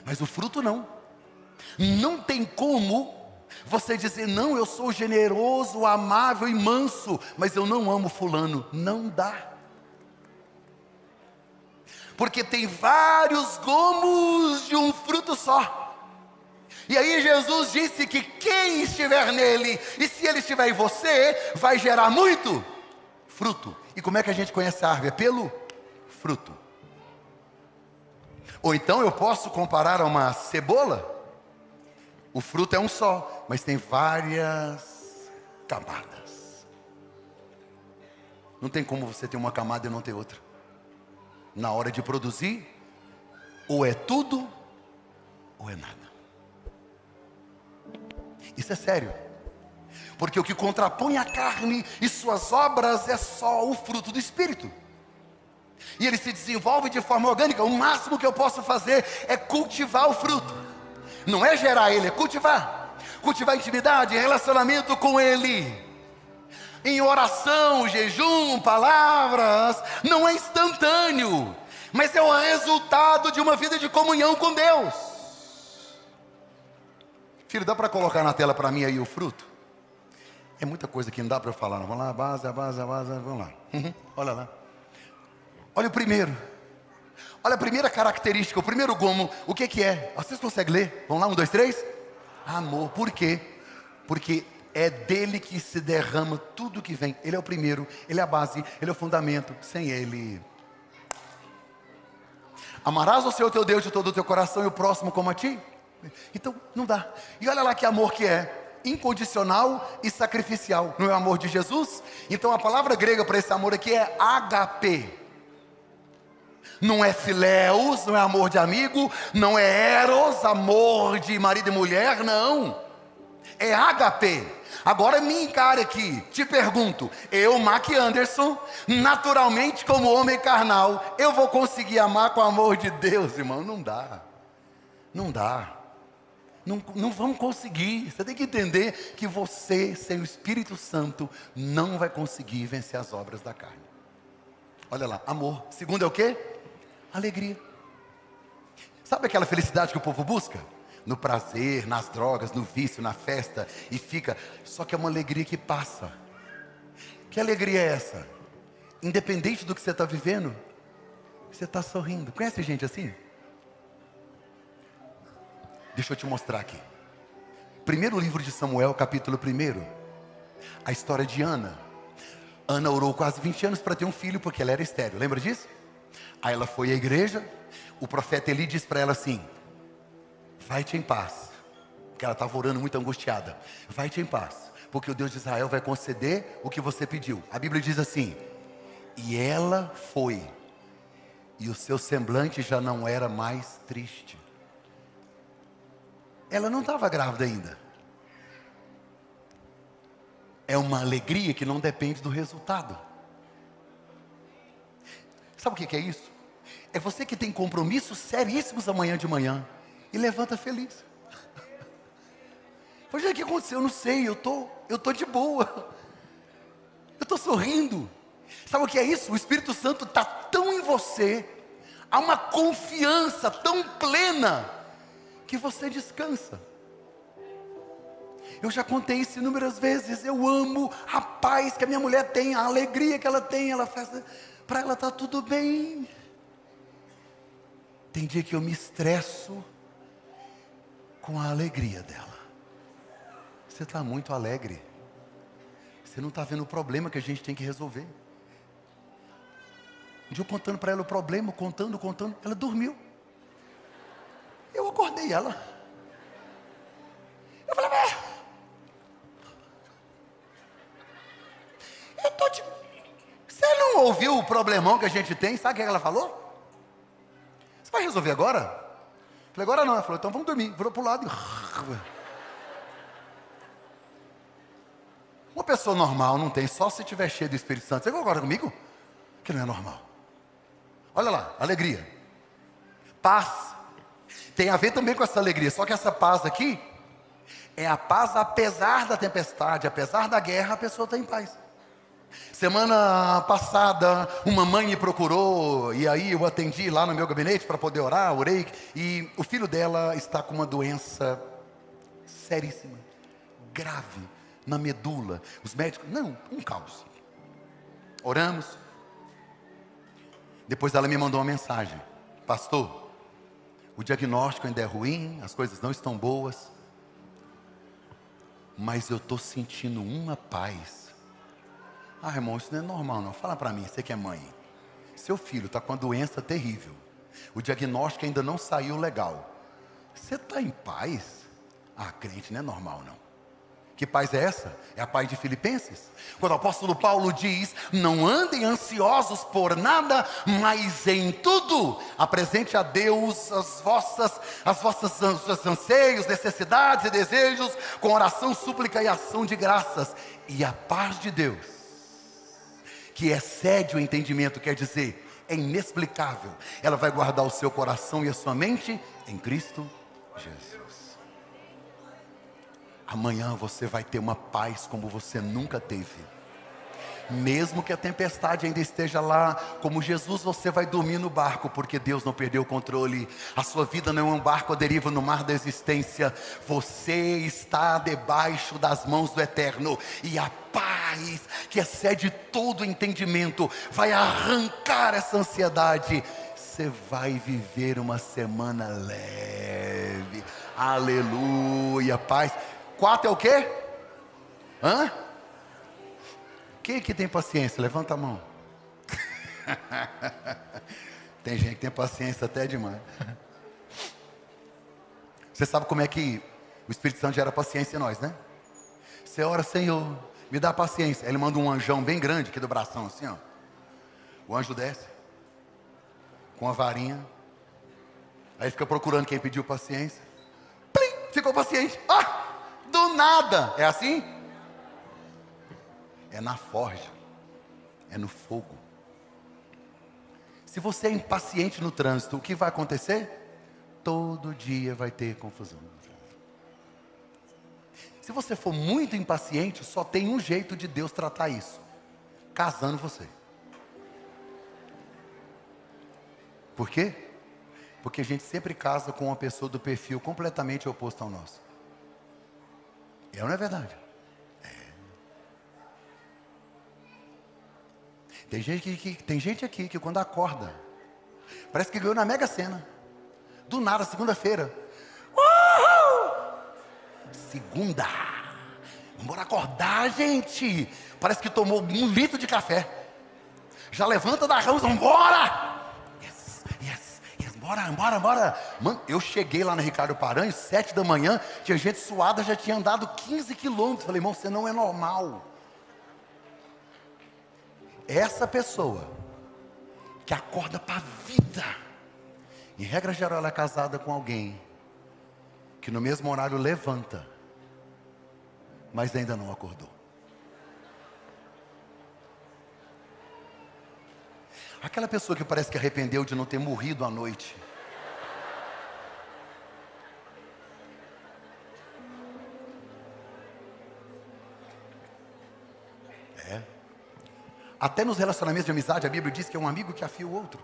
A: Mas o fruto não. Não tem como você dizer: não, eu sou generoso, amável e manso, mas eu não amo fulano. Não dá. Porque tem vários gomos de um fruto só. E aí Jesus disse que quem estiver nele, e se ele estiver em você, vai gerar muito fruto. E como é que a gente conhece a árvore? É pelo fruto. Ou então eu posso comparar a uma cebola. O fruto é um só, mas tem várias camadas. Não tem como você ter uma camada e não ter outra. Na hora de produzir, ou é tudo, ou é nada. Isso é sério. Porque o que contrapõe a carne e suas obras é só o fruto do Espírito. E ele se desenvolve de forma orgânica. O máximo que eu posso fazer é cultivar o fruto. Não é gerar ele, é cultivar. Cultivar intimidade, relacionamento com ele. Em oração, jejum, palavras. Não é instantâneo, mas é o resultado de uma vida de comunhão com Deus. Filho, dá para colocar na tela para mim aí o fruto? É muita coisa que não dá para eu falar. Vamos lá, base, vamos lá. Olha lá. Olha o primeiro. Olha a primeira característica, o primeiro gomo. O que é? Vocês conseguem ler? Vamos lá, 1, 2, 3. Amor. Por quê? Porque é dele que se derrama tudo que vem. Ele é o primeiro, ele é a base, ele é o fundamento. Sem ele. Amarás o Senhor teu Deus de todo o teu coração e o próximo como a ti? Então, não dá. E olha lá que amor que é. Incondicional e sacrificial. Não é o amor de Jesus? Então a palavra grega para esse amor aqui é agape. Não é filéus, não é amor de amigo, não é eros, amor de marido e mulher, não. É agape. Agora me encare aqui, te pergunto, eu, Mac Anderson, naturalmente como homem carnal, eu vou conseguir amar com o amor de Deus, irmão? Não dá. Não dá. Não vamos conseguir. Você tem que entender que você, sem o Espírito Santo, não vai conseguir vencer as obras da carne. Olha lá, amor. Segundo é o quê? Alegria. Sabe aquela felicidade que o povo busca? No prazer, nas drogas, no vício, na festa. E fica, só que é uma alegria que passa. Que alegria é essa? Independente do que você está vivendo, você está sorrindo. Conhece gente assim? Deixa eu te mostrar aqui. Primeiro livro de Samuel, capítulo 1. A história de Ana. Ana orou quase 20 anos para ter um filho, porque ela era estéril. Lembra disso? Aí ela foi à igreja. O profeta Eli disse para ela assim: vai-te em paz. Porque ela estava orando muito angustiada. Vai-te em paz, porque o Deus de Israel vai conceder o que você pediu. A Bíblia diz assim: e ela foi, e o seu semblante já não era mais triste. Ela não estava grávida ainda. É uma alegria que não depende do resultado. Sabe o que é isso? É você que tem compromissos seríssimos amanhã de manhã e levanta feliz. Pois é, o que aconteceu? Eu não sei, eu tô de boa. Eu estou sorrindo. Sabe o que é isso? O Espírito Santo está tão em você, há uma confiança tão plena, que você descansa. Eu já contei isso inúmeras vezes. Eu amo a paz que a minha mulher tem, a alegria que ela tem. Ela faz, para ela está tudo bem. Tem dia que eu me estresso com a alegria dela. Você está muito alegre. Você não está vendo o problema que a gente tem que resolver. Um dia eu contando para ela o problema, contando, ela dormiu. Eu acordei ela. Eu falei, você não ouviu o problemão que a gente tem? Sabe o que ela falou? Você vai resolver agora? Eu falei, agora não. Ela falou, então vamos dormir. Virou para o lado e... Uma pessoa normal não tem, só se estiver cheio do Espírito Santo. Você concorda comigo? Que não é normal. Olha lá, alegria. Paz. Tem a ver também com essa alegria, só que essa paz aqui é a paz apesar da tempestade, apesar da guerra, a pessoa está em paz. Semana passada, uma mãe me procurou, e aí eu atendi lá no meu gabinete para poder orar, orei, e o filho dela está com uma doença seríssima, grave, na medula. Os médicos, não, um caos. Oramos. Depois ela me mandou uma mensagem: pastor, o diagnóstico ainda é ruim, as coisas não estão boas, mas eu estou sentindo uma paz. Ah, irmão, isso não é normal não. Fala para mim, você que é mãe. Seu filho está com uma doença terrível. O diagnóstico ainda não saiu legal. Você está em paz? Ah, crente, não é normal não. O Que paz é essa? É a paz de Filipenses. Quando o apóstolo Paulo diz: não andem ansiosos por nada, mas em tudo apresente a Deus os vossos anseios, necessidades e desejos, com oração, súplica e ação de graças. E a paz de Deus, que excede o entendimento, quer dizer, é inexplicável, ela vai guardar o seu coração e a sua mente em Cristo Jesus. Amanhã você vai ter uma paz como você nunca teve. Mesmo que a tempestade ainda esteja lá, como Jesus, você vai dormir no barco, porque Deus não perdeu o controle. A sua vida não é um barco à deriva no mar da existência. Você está debaixo das mãos do Eterno, e a paz que excede todo entendimento vai arrancar essa ansiedade. Você vai viver uma semana leve. Aleluia, paz. 4 é o quê? Hã? Quem que tem paciência? Levanta a mão. Tem gente que tem paciência até demais. Você sabe como é que o Espírito Santo gera paciência em nós, né? Você ora: Senhor, me dá paciência. Ele manda um anjão bem grande aqui do bração, assim, ó. O anjo desce com a varinha. Aí fica procurando quem pediu paciência. Plim, ficou paciente. Ah! Do nada. É assim? É na forja. É no fogo. Se você é impaciente no trânsito, o que vai acontecer? Todo dia vai ter confusão. Se você for muito impaciente, só tem um jeito de Deus tratar isso: casando você. Por quê? Porque a gente sempre casa com uma pessoa do perfil completamente oposto ao nosso. É ou não é verdade? É. Tem gente aqui que quando acorda, parece que ganhou na Mega Sena. Do nada, segunda-feira. Segunda. Vamos acordar, gente. Parece que tomou 1 litro de café. Já levanta da cama, vamos embora. Bora. Mano, eu cheguei lá na Ricardo Paranhos, 7 da manhã, tinha gente suada, já tinha andado 15 quilômetros. Falei: irmão, você não é normal. Essa pessoa que acorda para a vida, em regra geral, ela é casada com alguém que no mesmo horário levanta, mas ainda não acordou. Aquela pessoa que parece que arrependeu de não ter morrido à noite. É. Até nos relacionamentos de amizade, a Bíblia diz que é um amigo que afia o outro.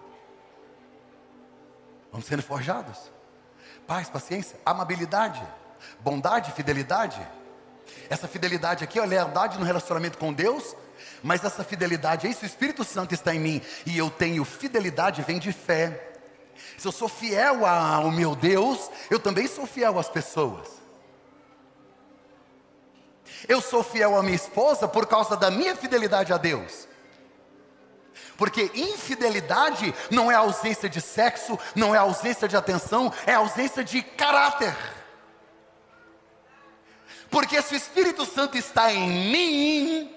A: Vamos sendo forjados. Paz, paciência, amabilidade, bondade, fidelidade. Essa fidelidade aqui é a lealdade no relacionamento com Deus. Mas essa fidelidade aí, se o Espírito Santo está em mim e eu tenho fidelidade, vem de fé. Se eu sou fiel ao meu Deus, eu também sou fiel às pessoas. Eu sou fiel à minha esposa por causa da minha fidelidade a Deus. Porque infidelidade não é ausência de sexo, não é ausência de atenção, é ausência de caráter. Porque se o Espírito Santo está em mim,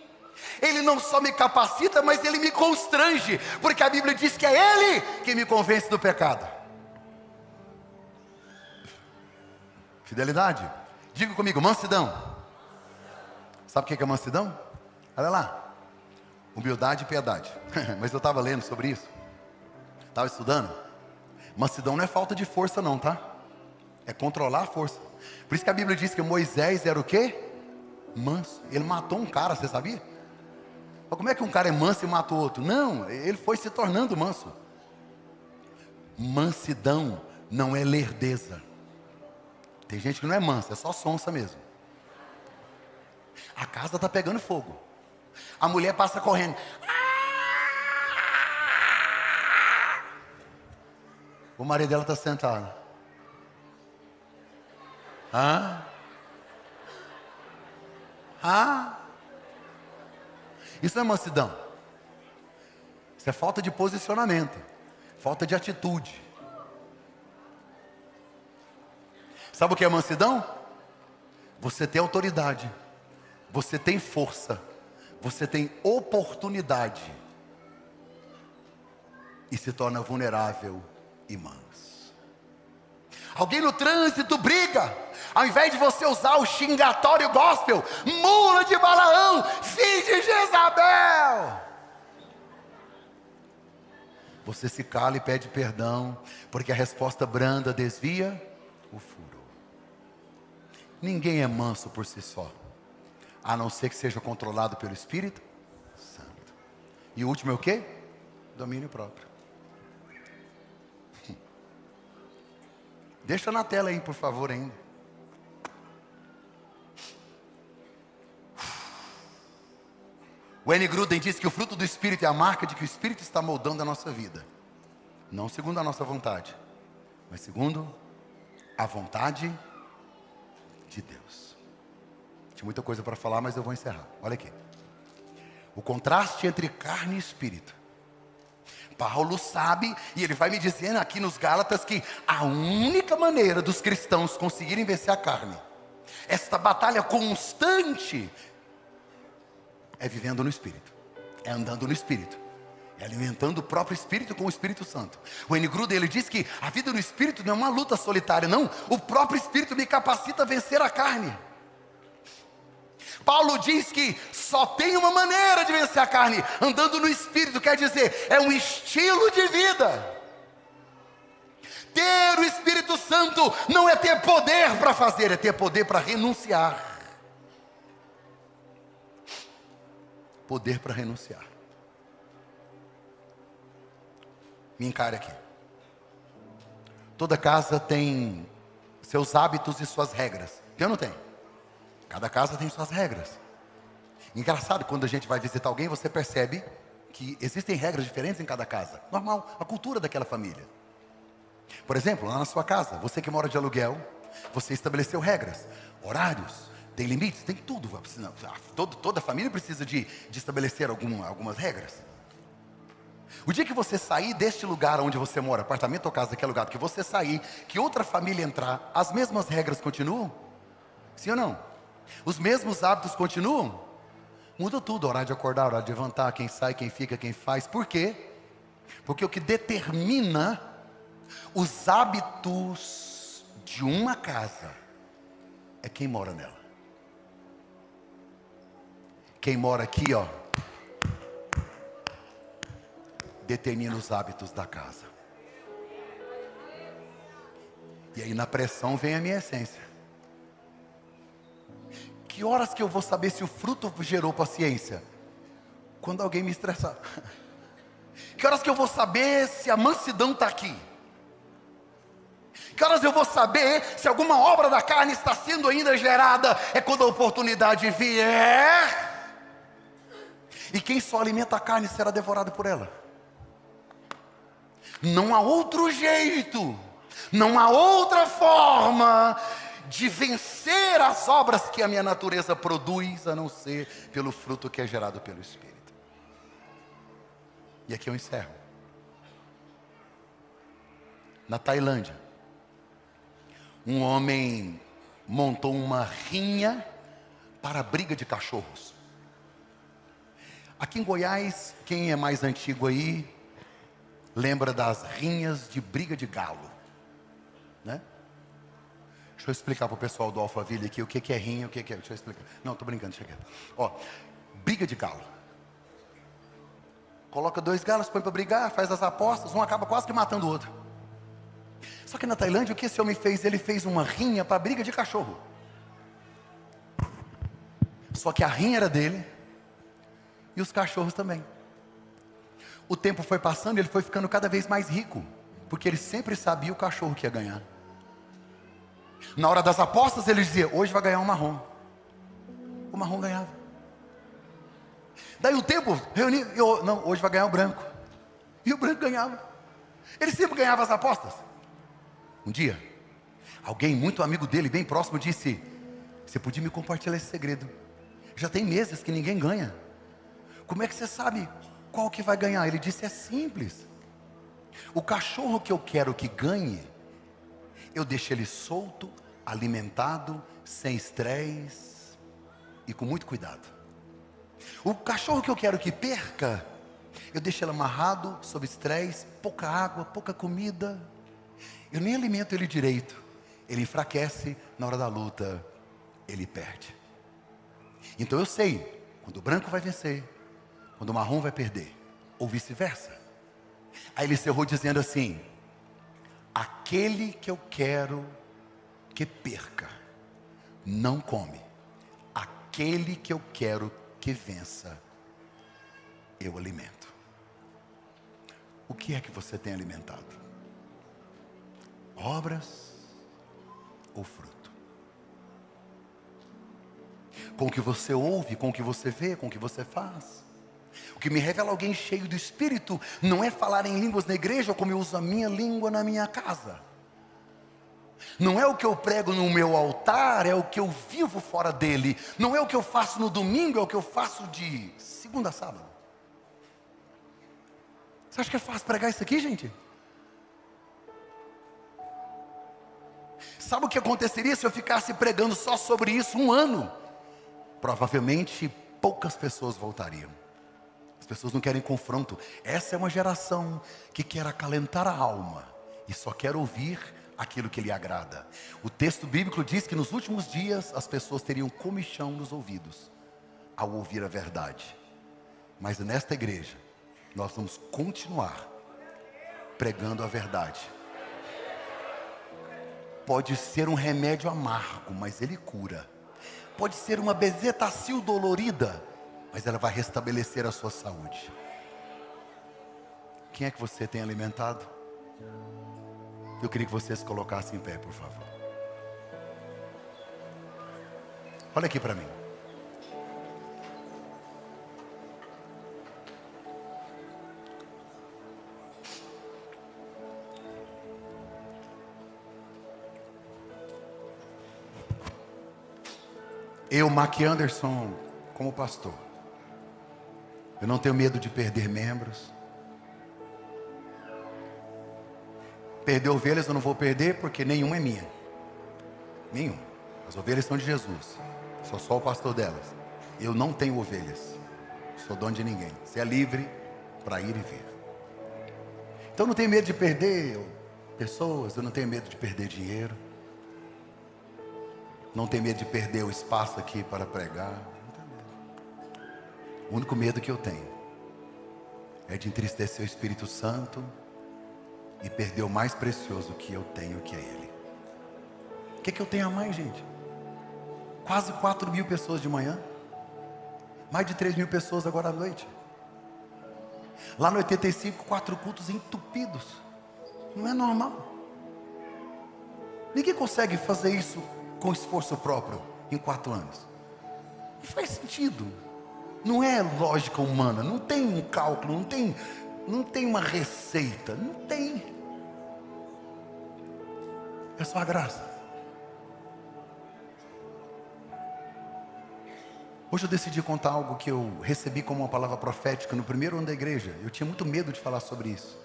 A: Ele não só me capacita, mas Ele me constrange, porque a Bíblia diz que é Ele que me convence do pecado. Fidelidade. Diga comigo: mansidão. Sabe o que é mansidão? Olha lá: humildade e piedade. Mas eu estava lendo sobre isso, estava estudando. Mansidão não é falta de força não, tá? É controlar a força. Por isso que a Bíblia diz que Moisés era o quê? Manso. Ele matou um cara, você sabia? Mas como é que um cara é manso e mata o outro? Não, ele foi se tornando manso. Mansidão não é lerdeza. Tem gente que não é mansa, é só sonsa mesmo. A casa está pegando fogo. A mulher passa correndo. O marido dela está sentado. Isso não é mansidão. Isso é falta de posicionamento, falta de atitude. Sabe o que é mansidão? Você ter autoridade você tem força, você tem oportunidade e se torna vulnerável e manso. Alguém no trânsito briga, ao invés de você usar o xingatório gospel, mula de Balaão, filho de Jezabel, você se cala e pede perdão, porque a resposta branda desvia o furor. Ninguém é manso por si só, a não ser que seja controlado pelo Espírito Santo. E o último é o quê? Domínio próprio. Deixa na tela aí, por favor, ainda. O N. Gruden diz que o fruto do Espírito é a marca de que o Espírito está moldando a nossa vida. Não segundo a nossa vontade, mas segundo a vontade de Deus. Tinha muita coisa para falar, mas eu vou encerrar. Olha aqui. O contraste entre carne e espírito. Paulo sabe, e ele vai me dizendo aqui nos Gálatas, que a única maneira dos cristãos conseguirem vencer a carne, esta batalha constante, é vivendo no Espírito, é andando no Espírito, é alimentando o próprio Espírito com o Espírito Santo. O N. Gruden, ele diz que a vida no Espírito não é uma luta solitária, não. O próprio Espírito me capacita a vencer a carne. Paulo diz que só tem uma maneira de vencer a carne, andando no Espírito, quer dizer, é um estilo de vida. Ter o Espírito Santo não é ter poder para fazer, é ter poder para renunciar. Poder para renunciar. Me encare aqui. Toda casa tem seus hábitos e suas regras. Tem ou não tem? Cada casa tem suas regras. Engraçado, quando a gente vai visitar alguém, você percebe que existem regras diferentes em cada casa. Normal, a cultura daquela família. Por exemplo, lá na sua casa, você que mora de aluguel, você estabeleceu regras, horários, tem limites, tem tudo. Toda família precisa de estabelecer algumas regras. O dia que você sair deste lugar onde você mora, apartamento ou casa, daquele lugar, que você sair, que outra família entrar, as mesmas regras continuam? Sim ou não? Os mesmos hábitos continuam? Muda tudo, horário de acordar, horário de levantar, quem sai, quem fica, quem faz. Por quê? Porque o que determina os hábitos de uma casa é quem mora nela. Quem mora aqui, ó, determina os hábitos da casa. E aí na pressão vem a minha essência. Que horas que eu vou saber se o fruto gerou paciência? Quando alguém me estressar. Que horas que eu vou saber se a mansidão está aqui? Que horas eu vou saber se alguma obra da carne está sendo ainda gerada? É quando a oportunidade vier. E quem só alimenta a carne será devorado por ela. Não há outro jeito, não há outra forma de vencer as obras que a minha natureza produz, a não ser pelo fruto que é gerado pelo Espírito. E aqui eu encerro. Na Tailândia, um homem montou uma rinha para briga de cachorros. Aqui em Goiás, quem é mais antigo aí, lembra das rinhas de briga de galo, né? Deixa eu explicar para o pessoal do Alphaville aqui o que é rinha, o que é... Deixa eu explicar. Não, estou brincando, deixa quieto. Ó, briga de galo. Coloca dois galos, põe para brigar, faz as apostas, um acaba quase que matando o outro. Só que na Tailândia, o que esse homem fez? Ele fez uma rinha para briga de cachorro. Só que a rinha era dele e os cachorros também. O tempo foi passando e ele foi ficando cada vez mais rico, porque ele sempre sabia o cachorro que ia ganhar. Na hora das apostas ele dizia, hoje vai ganhar um marrom. O marrom ganhava. Daí o tempo reunia, não, hoje vai ganhar o branco. E o branco ganhava. Ele sempre ganhava as apostas. Um dia, alguém muito amigo dele, bem próximo, disse, você podia me compartilhar esse segredo? Já tem meses que ninguém ganha. Como é que você sabe qual que vai ganhar? Ele disse, é simples. O cachorro que eu quero que ganhe, eu deixo ele solto, alimentado, sem estresse. e com muito cuidado. O cachorro que eu quero que perca, eu deixo ele amarrado, sob estresse, pouca água, pouca comida. Eu nem alimento ele direito. Ele enfraquece, na hora da luta, ele perde. Então eu sei, quando o branco vai vencer, quando o marrom vai perder, ou vice-versa. Aí ele encerrou dizendo assim: aquele que eu quero que perca, não come. Aquele que eu quero que vença, eu alimento. O que é que você tem alimentado? Obras ou fruto? Com o que você ouve, com o que você vê, com o que você faz. O que me revela alguém cheio do Espírito não é falar em línguas na igreja, como eu uso a minha língua na minha casa. Não é o que eu prego no meu altar, é o que eu vivo fora dele. Não é o que eu faço no domingo, é o que eu faço de segunda a sábado. Você acha que é fácil pregar isso aqui, gente? Sabe o que aconteceria se eu ficasse pregando só sobre isso um ano? Provavelmente poucas pessoas voltariam. As pessoas não querem confronto. Essa é uma geração que quer acalentar a alma e só quer ouvir aquilo que lhe agrada. O texto bíblico diz que nos últimos dias as pessoas teriam comichão nos ouvidos ao ouvir a verdade. Mas nesta igreja nós vamos continuar pregando a verdade. Pode ser um remédio amargo, mas ele cura. Pode ser uma bezetacil dolorida, mas ela vai restabelecer a sua saúde. Quem é que você tem alimentado? Eu queria que vocês colocassem em pé, por favor. Olha aqui para mim. Eu, Mac Anderson, como pastor, eu não tenho medo de perder membros. Perder ovelhas eu não vou perder, porque nenhuma é minha. Nenhuma. As ovelhas são de Jesus. Sou só o pastor delas. Eu não tenho ovelhas. Sou dono de ninguém. Você é livre para ir e vir. Então eu não tenho medo de perder pessoas. Eu não tenho medo de perder dinheiro. Não tenho medo de perder o espaço aqui para pregar. Não tenho medo. O único medo que eu tenho é de entristecer o Espírito Santo e perder o mais precioso que eu tenho, que é Ele. O que eu tenho a mais, gente? Quase 4.000 pessoas de manhã. Mais de 3.000 pessoas agora à noite. Lá no 85, 4 cultos entupidos. Não é normal. Ninguém consegue fazer isso com esforço próprio em 4 anos. Não faz sentido. Não é lógica humana. Não tem um cálculo. Não tem uma receita. Não tem. É só a graça. Hoje eu decidi contar algo que eu recebi como uma palavra profética no primeiro ano da igreja. Eu tinha muito medo de falar sobre isso.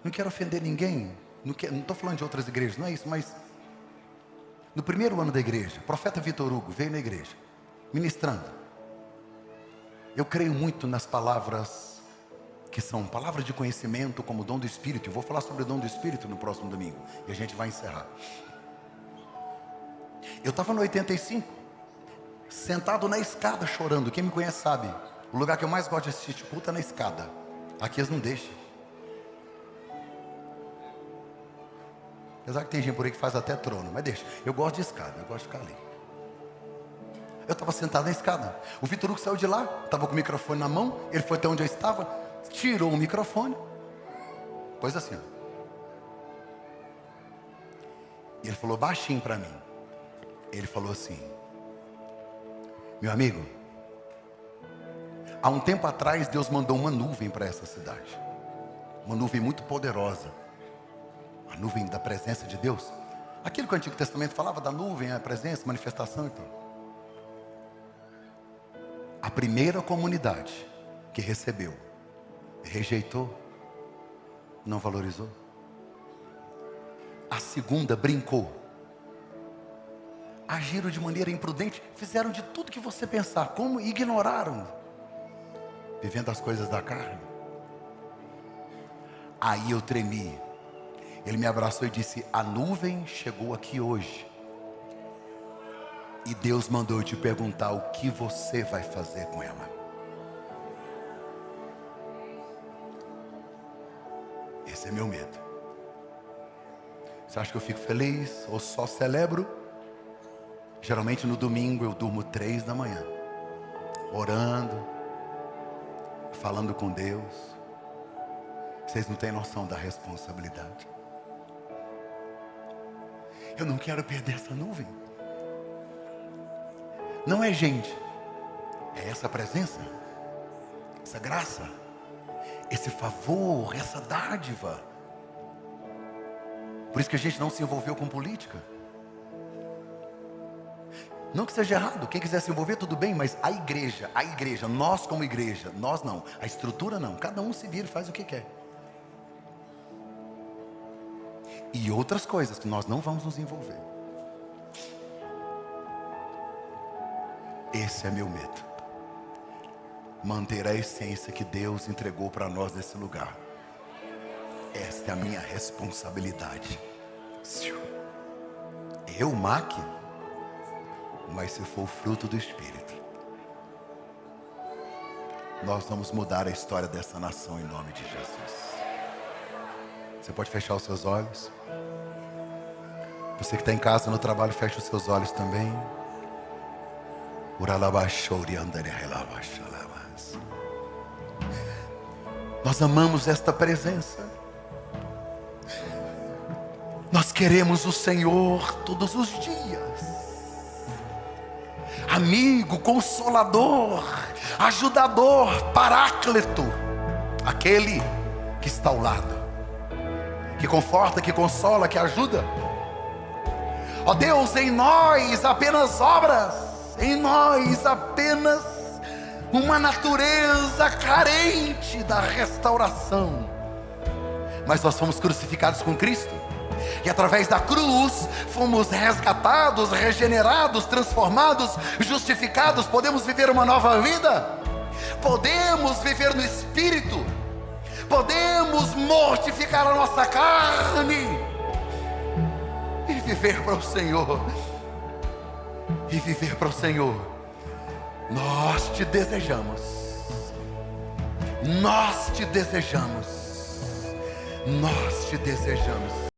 A: Não quero ofender ninguém. Não estou falando de outras igrejas, não é isso, mas no primeiro ano da igreja, o profeta Vitor Hugo veio na igreja, ministrando. Eu creio muito nas palavras que são palavras de conhecimento, como o dom do Espírito. Eu vou falar sobre o dom do Espírito no próximo domingo, e a gente vai encerrar. Eu estava no 85, sentado na escada chorando. Quem me conhece sabe, o lugar que eu mais gosto de assistir culto é na escada. Aqui eles não deixam. Apesar que tem gente por aí que faz até trono, mas deixa. Eu gosto de escada, eu gosto de ficar ali. Eu estava sentado na escada. O Vitor Hugo saiu de lá, estava com o microfone na mão. Ele foi até onde eu estava, tirou o microfone, pôs assim, ó. E ele falou baixinho para mim. Ele falou assim: meu amigo, há um tempo atrás Deus mandou uma nuvem para essa cidade. Uma nuvem muito poderosa. A nuvem da presença de Deus. Aquilo que o Antigo Testamento falava da nuvem, a presença, manifestação, então. A primeira comunidade que recebeu, rejeitou, não valorizou. A segunda brincou. agiram de maneira imprudente, fizeram de tudo que você pensar, como ignoraram, vivendo as coisas da carne. Aí eu tremi. Ele me abraçou e disse: a nuvem chegou aqui hoje, e Deus mandou eu te perguntar o que você vai fazer com ela. Esse é meu medo. Você acha que eu fico feliz ou só celebro? Geralmente no domingo eu durmo 3 da manhã, orando, falando com Deus. Vocês não têm noção da responsabilidade. Eu não quero perder essa nuvem. Não é gente, é essa presença, essa graça, esse favor, essa dádiva. Por isso que a gente não se envolveu com política. Não que seja errado, quem quiser se envolver tudo bem, mas a igreja, nós como igreja, nós não, a estrutura não, cada um se vira e faz o que quer. E outras coisas que nós não vamos nos envolver. Esse é meu medo. Manter a essência que Deus entregou para nós nesse lugar. Esta é a minha responsabilidade. Eu, Mac, mas se for o fruto do Espírito, nós vamos mudar a história dessa nação em nome de Jesus. Você pode fechar os seus olhos. Você que está em casa, no trabalho, fecha os seus olhos também. Nós amamos esta presença. Nós queremos o Senhor todos os dias. Amigo, consolador, ajudador, paráclito. Aquele que está ao lado, que conforta, que consola, que ajuda. Ó Deus, em nós apenas obras, em nós apenas uma natureza carente da restauração. Mas nós fomos crucificados com Cristo, e através da cruz fomos resgatados, regenerados, transformados, justificados. Podemos viver uma nova vida, podemos viver no Espírito, podemos mortificar a nossa carne e viver para o Senhor. E viver para o Senhor. Nós te desejamos. Nós te desejamos. Nós te desejamos.